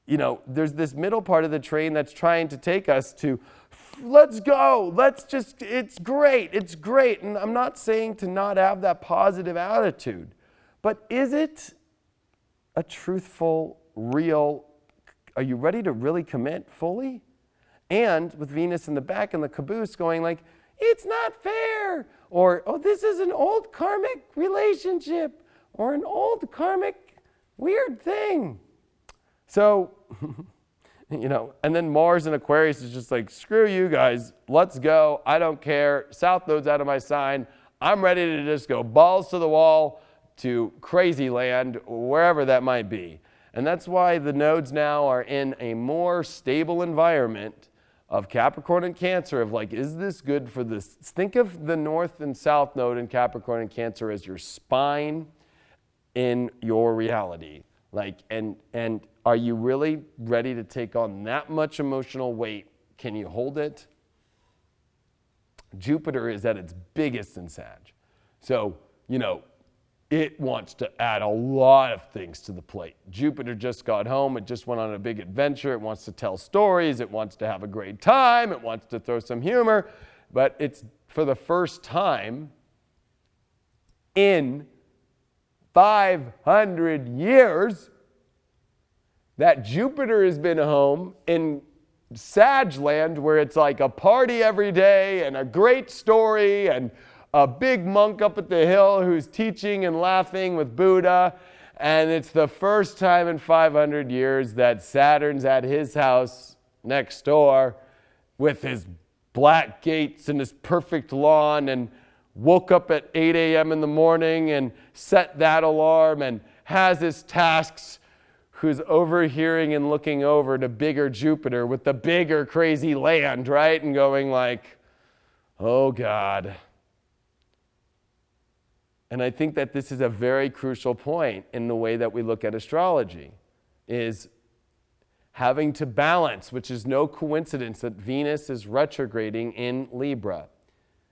there's this middle part of the train that's trying to take us to, let's go, it's great. And I'm not saying to not have that positive attitude, but is it a truthful, real, are you ready to really commit fully? And with Venus in the back and the caboose going like, it's not fair, or, oh, this is an old karmic relationship, or an old karmic weird thing. So, and then Mars in Aquarius is just like, screw you guys, let's go, I don't care, South Node's out of my sign, I'm ready to just go balls to the wall to crazy land, wherever that might be. And that's why the nodes now are in a more stable environment of Capricorn and Cancer, of like, is this good for this? Think of the North and South node in Capricorn and Cancer as your spine in your reality. Like, and are you really ready to take on that much emotional weight? Can you hold it? Jupiter is at its biggest in Sag. So, it wants to add a lot of things to the plate. Jupiter just got home. It just went on a big adventure. It wants to tell stories. It wants to have a great time. It wants to throw some humor. But it's for the first time in 500 years that Jupiter has been home in Sag land, where it's like a party every day and a great story and a big monk up at the hill who's teaching and laughing with Buddha. And it's the first time in 500 years that Saturn's at his house next door with his black gates and his perfect lawn, and woke up at 8 a.m. in the morning and set that alarm and has his tasks, who's overhearing and looking over to bigger Jupiter with the bigger crazy land, right? And going like, oh God. And I think that this is a very crucial point in the way that we look at astrology, is having to balance, which is no coincidence that Venus is retrograding in Libra.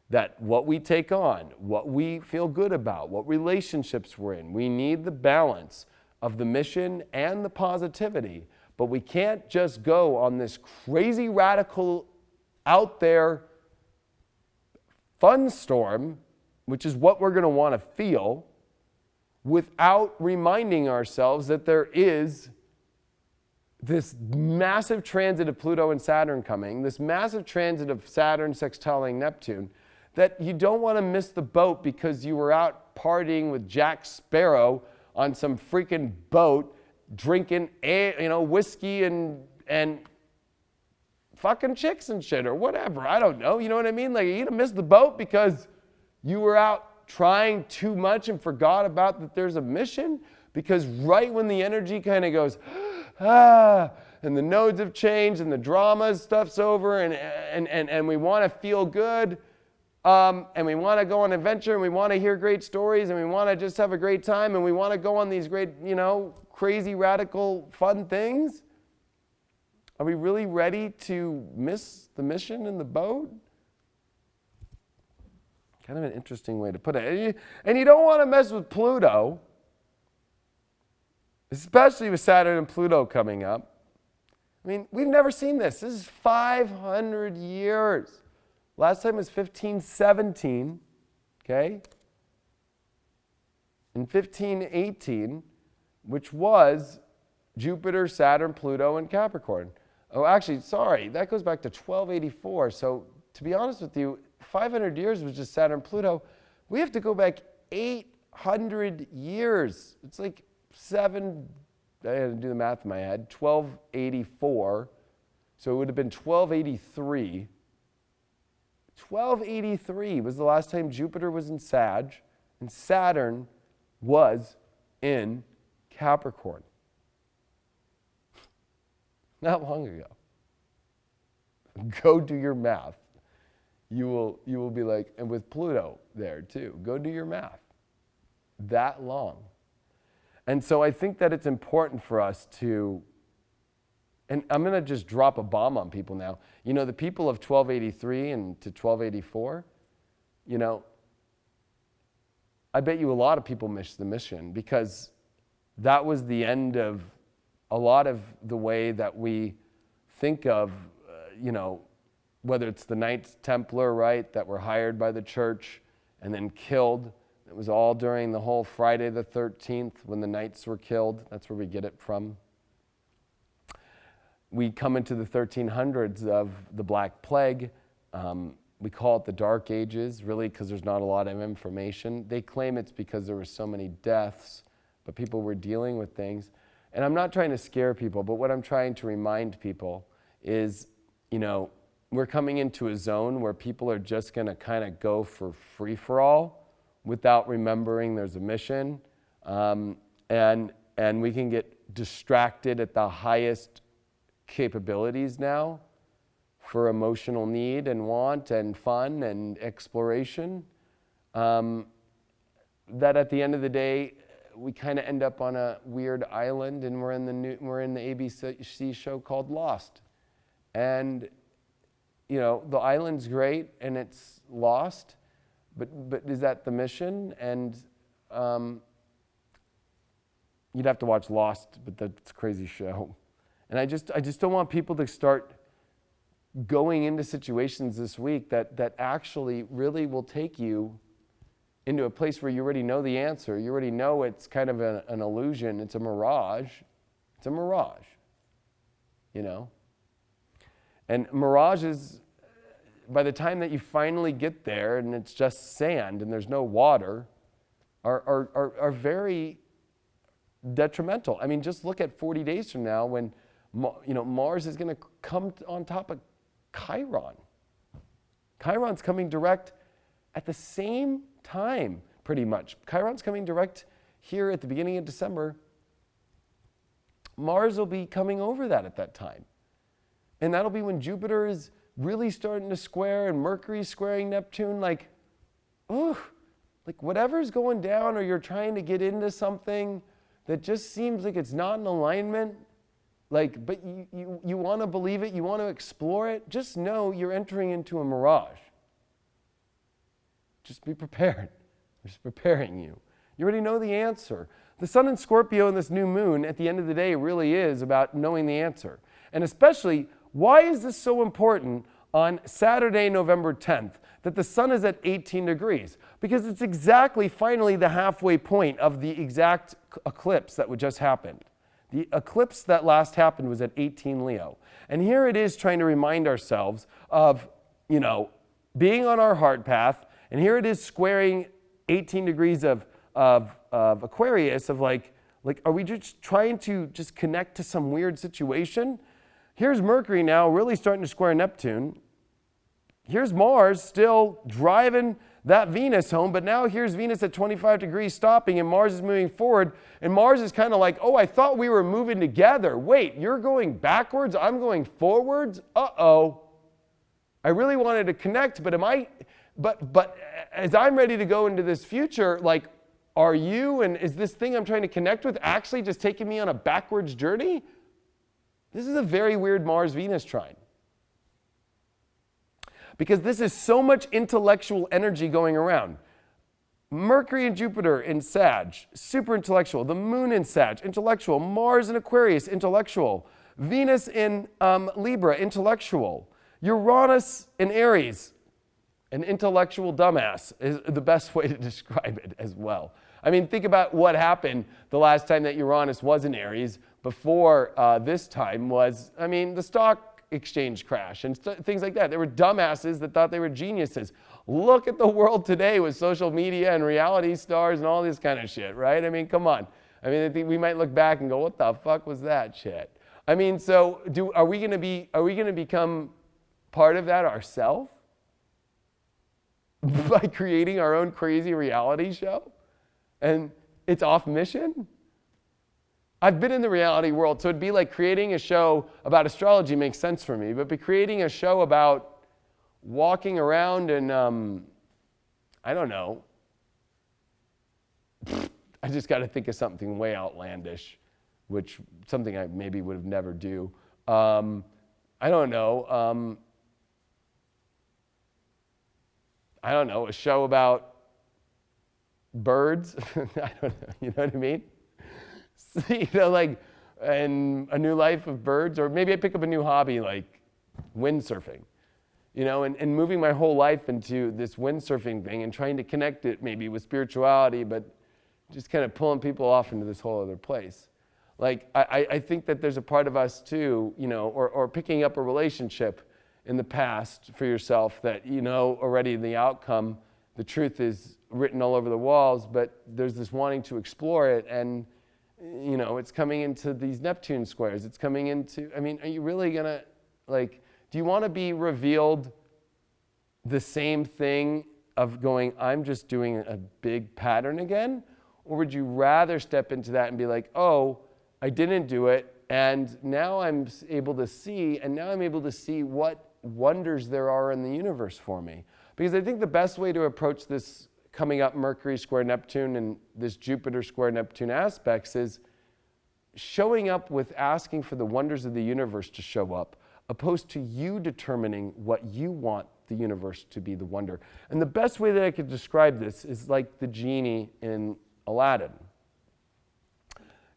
That what we take on, what we feel good about, what relationships we're in, we need the balance of the mission and the positivity. But we can't just go on this crazy, radical, out there fun storm, which is what we're going to want to feel, without reminding ourselves that there is this massive transit of Pluto and Saturn coming, this massive transit of Saturn sextiling Neptune, that you don't want to miss the boat because you were out partying with Jack Sparrow on some freaking boat, drinking whiskey and fucking chicks and shit or whatever. I don't know. You know what I mean? Like, you're gonna miss the boat because you were out trying too much and forgot about that there's a mission. Because right when the energy kind of goes, and the nodes have changed and the drama stuff's over and we want to feel good, and we want to go on an adventure, and we want to hear great stories, and we want to just have a great time, and we want to go on these great, crazy, radical, fun things. Are we really ready to miss the mission in the boat? Kind of an interesting way to put it. And you don't want to mess with Pluto, especially with Saturn and Pluto coming up. I mean, we've never seen this. This is 500 years. Last time was 1517, okay? In 1518, which was Jupiter, Saturn, Pluto, and Capricorn. Oh, actually, sorry, that goes back to 1284. So to be honest with you, 500 years was just Saturn and Pluto. We have to go back 800 years. It's like I had to do the math in my head, 1284. So it would have been 1283. 1283 was the last time Jupiter was in Sag, and Saturn was in Capricorn. Not long ago. Go do your math. You will be like, and with Pluto there too, go do your math. That long. And so I think that it's important for us to, and I'm going to just drop a bomb on people now. You know, the people of 1283 and to 1284, you know, I bet you a lot of people missed the mission, because that was the end of a lot of the way that we think of, you know, whether it's the Knights Templar, right, that were hired by the church and then killed. It was all during the whole Friday the 13th when the knights were killed. That's where we get it from. We come into the 1300s of the Black Plague. We call it the Dark Ages, really, because there's not a lot of information. They claim it's because there were so many deaths, but people were dealing with things. And I'm not trying to scare people, but what I'm trying to remind people is, you know, we're coming into a zone where people are just going to kind of go for free-for-all without remembering there's a mission. And we can get distracted at the highest capabilities now for emotional need and want and fun and exploration. That at the end of the day, we kind of end up on a weird island, and we're in the ABC show called Lost. And you know, the island's great and it's lost, but is that the mission? And you'd have to watch Lost, but that's a crazy show. And I just don't want people to start going into situations this week that actually really will take you into a place where you already know the answer. You already know it's kind of an illusion. It's a mirage. It's a mirage, you know? And mirages, by the time that you finally get there and it's just sand and there's no water, are very detrimental. I mean, just look at 40 days from now when, you know, Mars is going to come on top of Chiron. Chiron's coming direct at the same time, pretty much. Chiron's coming direct here at the beginning of December. Mars will be coming over that at that time. And that'll be when Jupiter is really starting to square and Mercury's squaring Neptune. Like, ooh, like whatever's going down, or you're trying to get into something that just seems like it's not in alignment, like, but you want to believe it, you want to explore it, just know you're entering into a mirage. Just be prepared. I'm just preparing you. You already know the answer. The sun in Scorpio and this new moon at the end of the day really is about knowing the answer. And especially, why is this so important on Saturday, November 10th, that the sun is at 18 degrees? Because it's exactly finally the halfway point of the exact eclipse that just happened. The eclipse that last happened was at 18 Leo. And here it is trying to remind ourselves of, you know, being on our heart path, and here it is squaring 18 degrees of Aquarius, of like, are we just trying to just connect to some weird situation? Here's Mercury now really starting to square Neptune. Here's Mars still driving that Venus home, but now here's Venus at 25 degrees stopping, and Mars is moving forward, and Mars is kind of like, oh, I thought we were moving together. Wait, you're going backwards, I'm going forwards? Uh-oh. I really wanted to connect, but as I'm ready to go into this future, like, are you, and is this thing I'm trying to connect with actually just taking me on a backwards journey? This is a very weird Mars-Venus trine. Because this is so much intellectual energy going around. Mercury and Jupiter in Sag, super intellectual. The moon in Sag, intellectual. Mars in Aquarius, intellectual. Venus in Libra, intellectual. Uranus in Aries, an intellectual dumbass is the best way to describe it as well. I mean, think about what happened the last time that Uranus was in Aries before this time was, I mean, the stock exchange crash and things like that. There were dumbasses that thought they were geniuses. Look at the world today with social media and reality stars and all this kind of shit, right? I mean, come on. I mean, I think we might look back and go, what the fuck was that shit? I mean, so are we going to become part of that ourselves by creating our own crazy reality show? And it's off mission? I've been in the reality world, so it'd be like creating a show about astrology makes sense for me, but creating a show about walking around and, I don't know, I just got to think of something way outlandish, which something I maybe would have never do. I don't know. I don't know, a show about birds. I don't know, you know what I mean? You know, like, and a new life of birds, or maybe I pick up a new hobby like windsurfing, you know, and moving my whole life into this windsurfing thing and trying to connect it maybe with spirituality, but just kind of pulling people off into this whole other place. Like, I think that there's a part of us too, you know, or picking up a relationship in the past for yourself that you know already the outcome, the truth is written all over the walls, but there's this wanting to explore it, and you know, it's coming into these Neptune squares. It's coming into, I mean, are you really gonna, like, do you want to be revealed the same thing of going, I'm just doing a big pattern again? Or would you rather step into that and be like, oh, I didn't do it, and now I'm able to see, what wonders there are in the universe for me? Because I think the best way to approach this coming up Mercury square Neptune and this Jupiter square Neptune aspects is showing up with asking for the wonders of the universe to show up, opposed to you determining what you want the universe to be the wonder. And the best way that I could describe this is like the genie in Aladdin.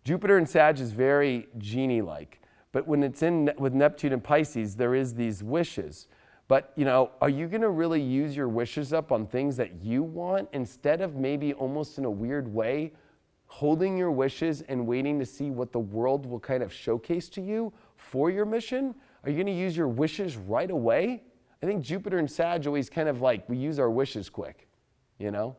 Jupiter and Sag is very genie-like, but when it's in with Neptune and Pisces, there is these wishes. But, you know, are you going to really use your wishes up on things that you want instead of maybe almost in a weird way holding your wishes and waiting to see what the world will kind of showcase to you for your mission? Are you going to use your wishes right away? I think Jupiter and Sag always kind of like, we use our wishes quick, you know?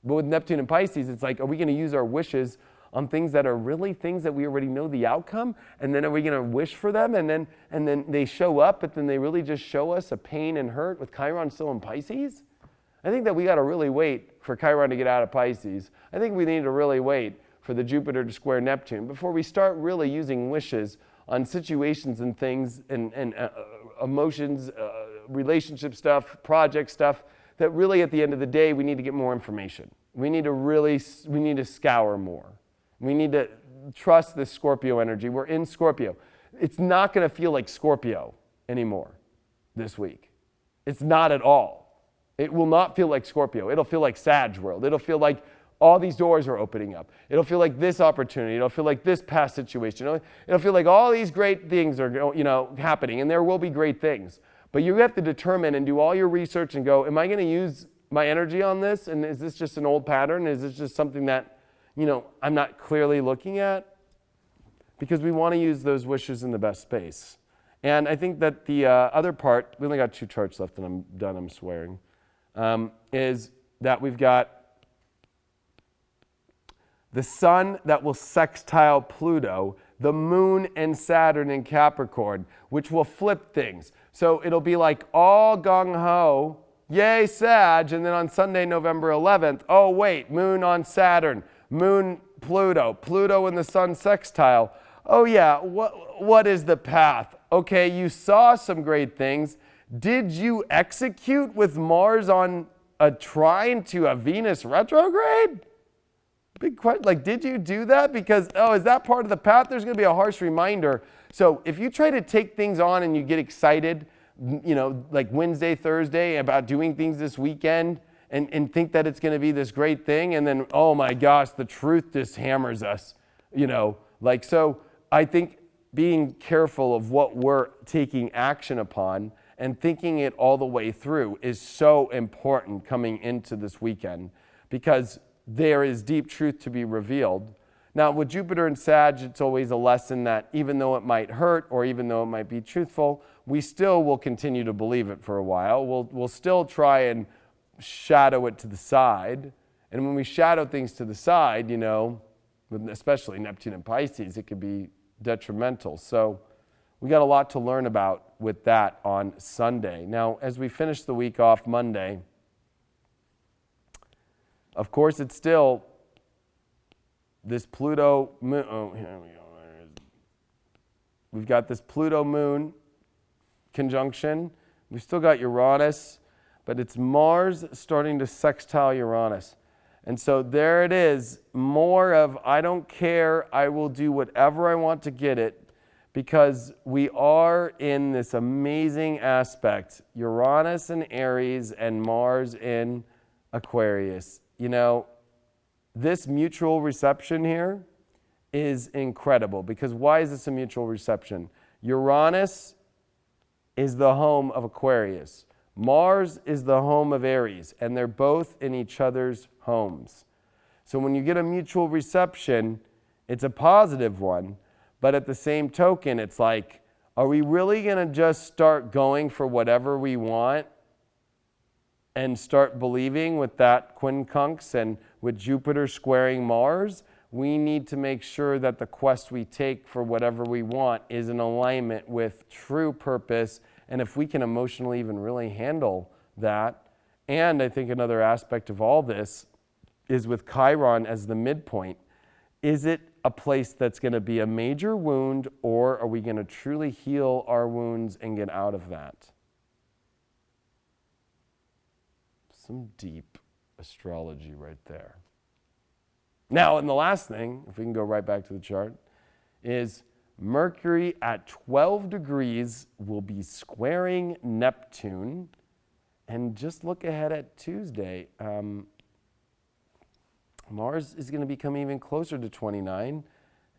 But with Neptune and Pisces, it's like, are we going to use our wishes on things that are really things that we already know the outcome? And then are we going to wish for them? And then they show up, but then they really just show us a pain and hurt with Chiron still in Pisces? I think that we got to really wait for Chiron to get out of Pisces. I think we need to really wait for the Jupiter to square Neptune before we start really using wishes on situations and things and emotions, relationship stuff, project stuff, that really at the end of the day, we need to get more information. We need to scour more. We need to trust this Scorpio energy. We're in Scorpio. It's not going to feel like Scorpio anymore this week. It's not at all. It will not feel like Scorpio. It'll feel like Sag world. It'll feel like all these doors are opening up. It'll feel like this opportunity. It'll feel like this past situation. It'll feel like all these great things are, you know, happening, and there will be great things. But you have to determine and do all your research and go, am I going to use my energy on this? And is this just an old pattern? Is this just something that, you know, I'm not clearly looking at? Because we want to use those wishes in the best space. And I think that the other part, we only got 2 charts left and I'm done, I'm swearing, is that we've got the sun that will sextile Pluto, the moon and Saturn in Capricorn, which will flip things. So it'll be like all gung-ho, yay Sag, and then on Sunday, November 11th, oh wait, moon on Saturn, moon Pluto, Pluto and the sun sextile. Oh yeah, what is the path? Okay, you saw some great things. Did you execute with Mars on a trine to a Venus retrograde? Big question, like, did you do that? Because, oh, is that part of the path? There's going to be a harsh reminder. So if you try to take things on and you get excited, you know, like Wednesday, Thursday, about doing things this weekend and think that it's going to be this great thing, and then, oh my gosh, the truth just hammers us, you know, like, so I think being careful of what we're taking action upon and thinking it all the way through is so important coming into this weekend, because there is deep truth to be revealed. Now, with Jupiter and Sag, it's always a lesson that even though it might hurt or even though it might be truthful, we still will continue to believe it for a while. We'll still try and shadow it to the side. And when we shadow things to the side, you know, especially Neptune and Pisces, it could be detrimental. So we got a lot to learn about with that on Sunday. Now, as we finish the week off Monday, of course, it's still this Pluto moon. Oh, here we go. We've got this Pluto moon conjunction. We've still got Uranus, but it's Mars starting to sextile Uranus. And so there it is, more of I don't care, I will do whatever I want to get it, because we are in this amazing aspect, Uranus in Aries and Mars in Aquarius. You know, this mutual reception here is incredible, because why is this a mutual reception? Uranus is the home of Aquarius. Mars is the home of Aries, and they're both in each other's homes. So when you get a mutual reception, it's a positive one, but at the same token, it's like, are we really going to just start going for whatever we want and start believing with that quincunx and with Jupiter squaring Mars? We need to make sure that the quest we take for whatever we want is in alignment with true purpose. And if we can emotionally even really handle that. And I think another aspect of all this is with Chiron as the midpoint. Is it a place that's going to be a major wound, or are we going to truly heal our wounds and get out of that? Some deep astrology right there. Now, and the last thing, if we can go right back to the chart, is Mercury at 12 degrees will be squaring Neptune. And just look ahead at Tuesday. Mars is going to become even closer to 29,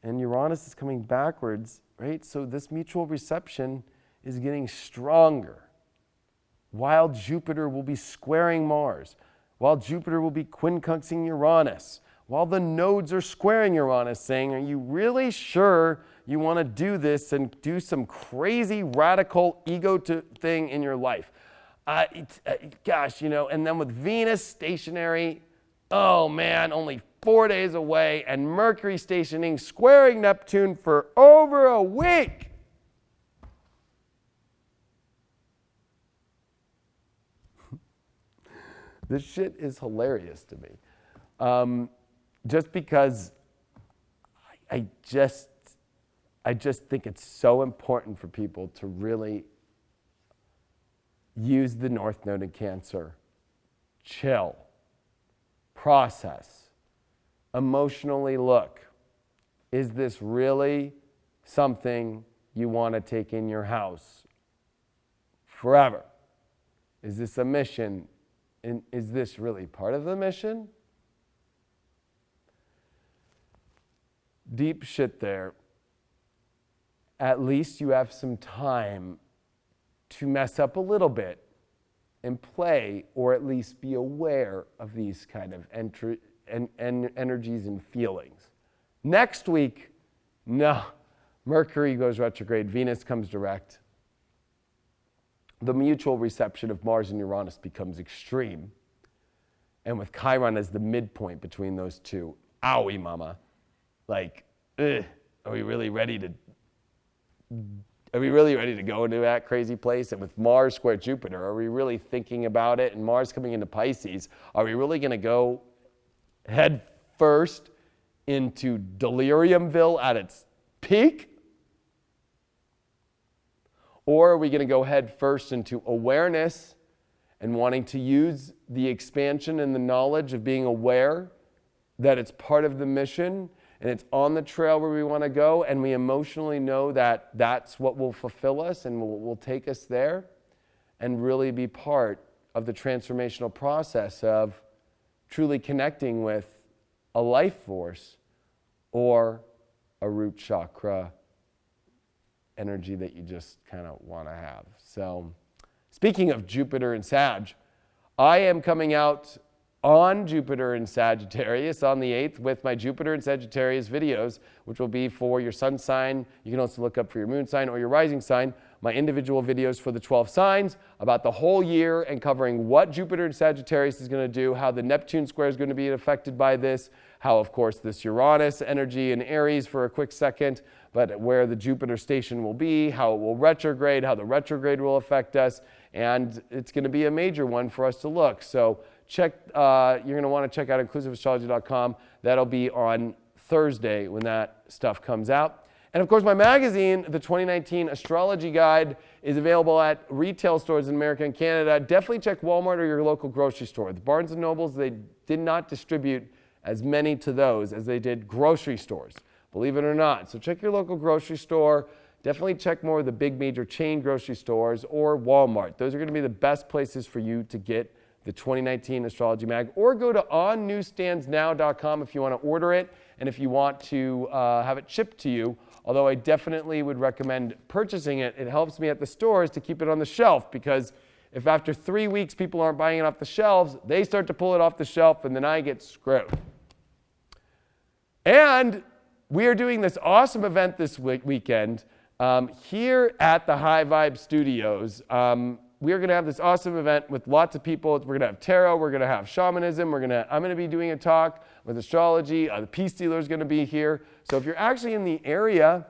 and Uranus is coming backwards, right? So this mutual reception is getting stronger, while Jupiter will be squaring Mars, while Jupiter will be quincunxing Uranus, while the nodes are squaring Uranus, saying, are you really sure you want to do this and do some crazy radical ego thing in your life? Gosh, you know, and then with Venus stationary, oh man, only 4 days away, and Mercury stationing, squaring Neptune for over a week. This shit is hilarious to me. Just because I just think it's so important for people to really use the North Node in Cancer. Chill. Process. Emotionally look. Is this really something you want to take in your house forever? Is this a mission? And is this really part of the mission? Deep shit there. At least you have some time to mess up a little bit and play, or at least be aware of these kind of energies and feelings. Next week, no, Mercury goes retrograde, Venus comes direct. The mutual reception of Mars and Uranus becomes extreme. And with Chiron as the midpoint between those two, owie mama. Like, are we really ready to go into that crazy place? And with Mars square Jupiter, are we really thinking about it? And Mars coming into Pisces, are we really going to go head first into Deliriumville at its peak? Or are we going to go head first into awareness and wanting to use the expansion and the knowledge of being aware that it's part of the mission and it's on the trail where we want to go, and we emotionally know that that's what will fulfill us and will take us there, and really be part of the transformational process of truly connecting with a life force or a root chakra energy that you just kind of want to have. So speaking of Jupiter and Sag, I am coming out on Jupiter and Sagittarius on the 8th with my Jupiter and Sagittarius videos, which will be for your sun sign. You can also look up for your moon sign or your rising sign. My individual videos for the 12 signs about the whole year and covering what Jupiter and Sagittarius is going to do, how the Neptune square is going to be affected by this, how, of course, this Uranus energy in Aries for a quick second, but where the Jupiter station will be, how it will retrograde, how the retrograde will affect us, and it's going to be a major one for us to look. So check. You're going to want to check out inclusiveastrology.com. That'll be on Thursday when that stuff comes out. And of course, my magazine, the 2019 Astrology Guide, is available at retail stores in America and Canada. Definitely check Walmart or your local grocery store. The Barnes & Nobles, they did not distribute as many to those as they did grocery stores, believe it or not. So check your local grocery store. Definitely check more of the big major chain grocery stores or Walmart. Those are going to be the best places for you to get the 2019 Astrology Mag, or go to onnewsstandsnow.com if you want to order it and if you want to have it shipped to you. Although I definitely would recommend purchasing it. It helps me at the stores to keep it on the shelf, because if after 3 weeks people aren't buying it off the shelves, they start to pull it off the shelf and then I get screwed. And we are doing this awesome event this weekend here at the High Vibe Studios. We are going to have this awesome event with lots of people. We're going to have tarot. We're going to have shamanism. I'm going to be doing a talk with astrology. The Peace Dealer is going to be here. So if you're actually in the area,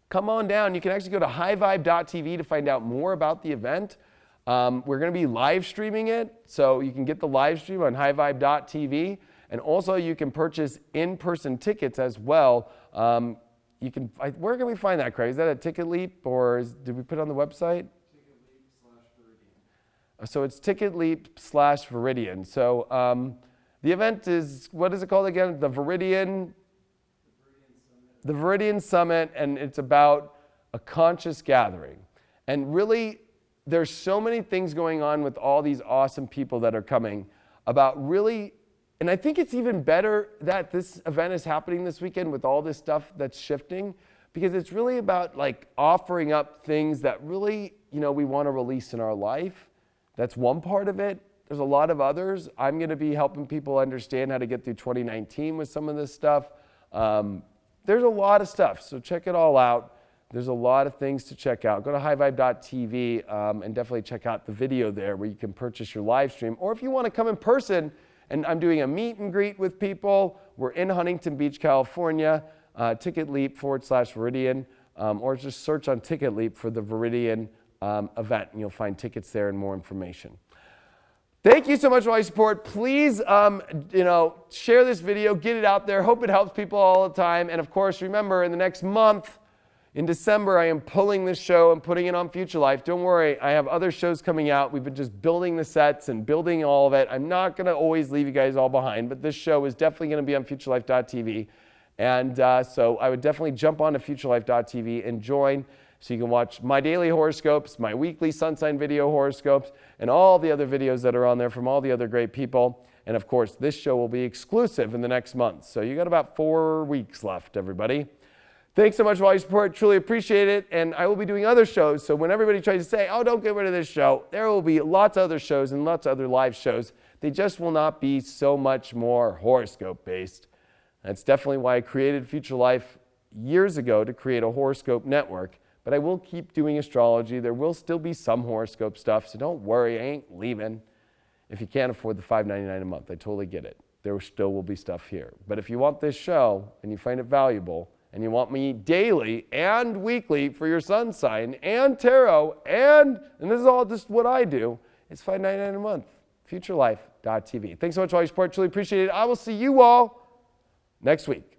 come on down. You can actually go to highvibe.tv to find out more about the event. We're going to be live streaming it, so you can get the live stream on highvibe.tv. And also you can purchase in-person tickets as well. Where can we find that, Craig? Is that at Ticket Leap, or did we put it on the website? So it's Ticket Leap/Viridian. So the event is, what is it called again? The Viridian Summit, and it's about a conscious gathering. And really, there's so many things going on with all these awesome people that are coming about really, and I think it's even better that this event is happening this weekend with all this stuff that's shifting, because it's really about like offering up things that really, we want to release in our life. That's one part of it. There's a lot of others. I'm going to be helping people understand how to get through 2019 with some of this stuff. There's a lot of stuff, so check it all out. There's a lot of things to check out. Go to highvibe.tv and definitely check out the video there where you can purchase your live stream. Or if you want to come in person, and I'm doing a meet and greet with people. We're in Huntington Beach, California, Ticket Leap/Viridian, or just search on Ticket Leap for the Viridian event, and you'll find tickets there and more information. Thank you so much for all your support. Please, share this video, get it out there. Hope it helps people all the time. And of course, remember, in the next month, in December, I am pulling this show and putting it on Future Life. Don't worry, I have other shows coming out. We've been just building the sets and building all of it. I'm not going to always leave you guys all behind, but this show is definitely going to be on futurelife.tv. And so I would definitely jump on to futurelife.tv and join, so you can watch my daily horoscopes, my weekly sun sign video horoscopes, and all the other videos that are on there from all the other great people. And of course, this show will be exclusive in the next month. So you got about 4 weeks left, everybody. Thanks so much for all your support. Truly appreciate it. And I will be doing other shows. So when everybody tries to say, oh, don't get rid of this show, there will be lots of other shows and lots of other live shows. They just will not be so much more horoscope based. That's definitely why I created Future Life years ago, to create a horoscope network. But I will keep doing astrology. There will still be some horoscope stuff, so don't worry, I ain't leaving. If you can't afford the $5.99 a month, I totally get it. There still will be stuff here. But if you want this show and you find it valuable, and you want me daily and weekly for your sun sign and tarot, and this is all just what I do, it's $5.99 a month. futurelife.tv. Thanks so much for all your support. Truly appreciate it. I will see you all next week.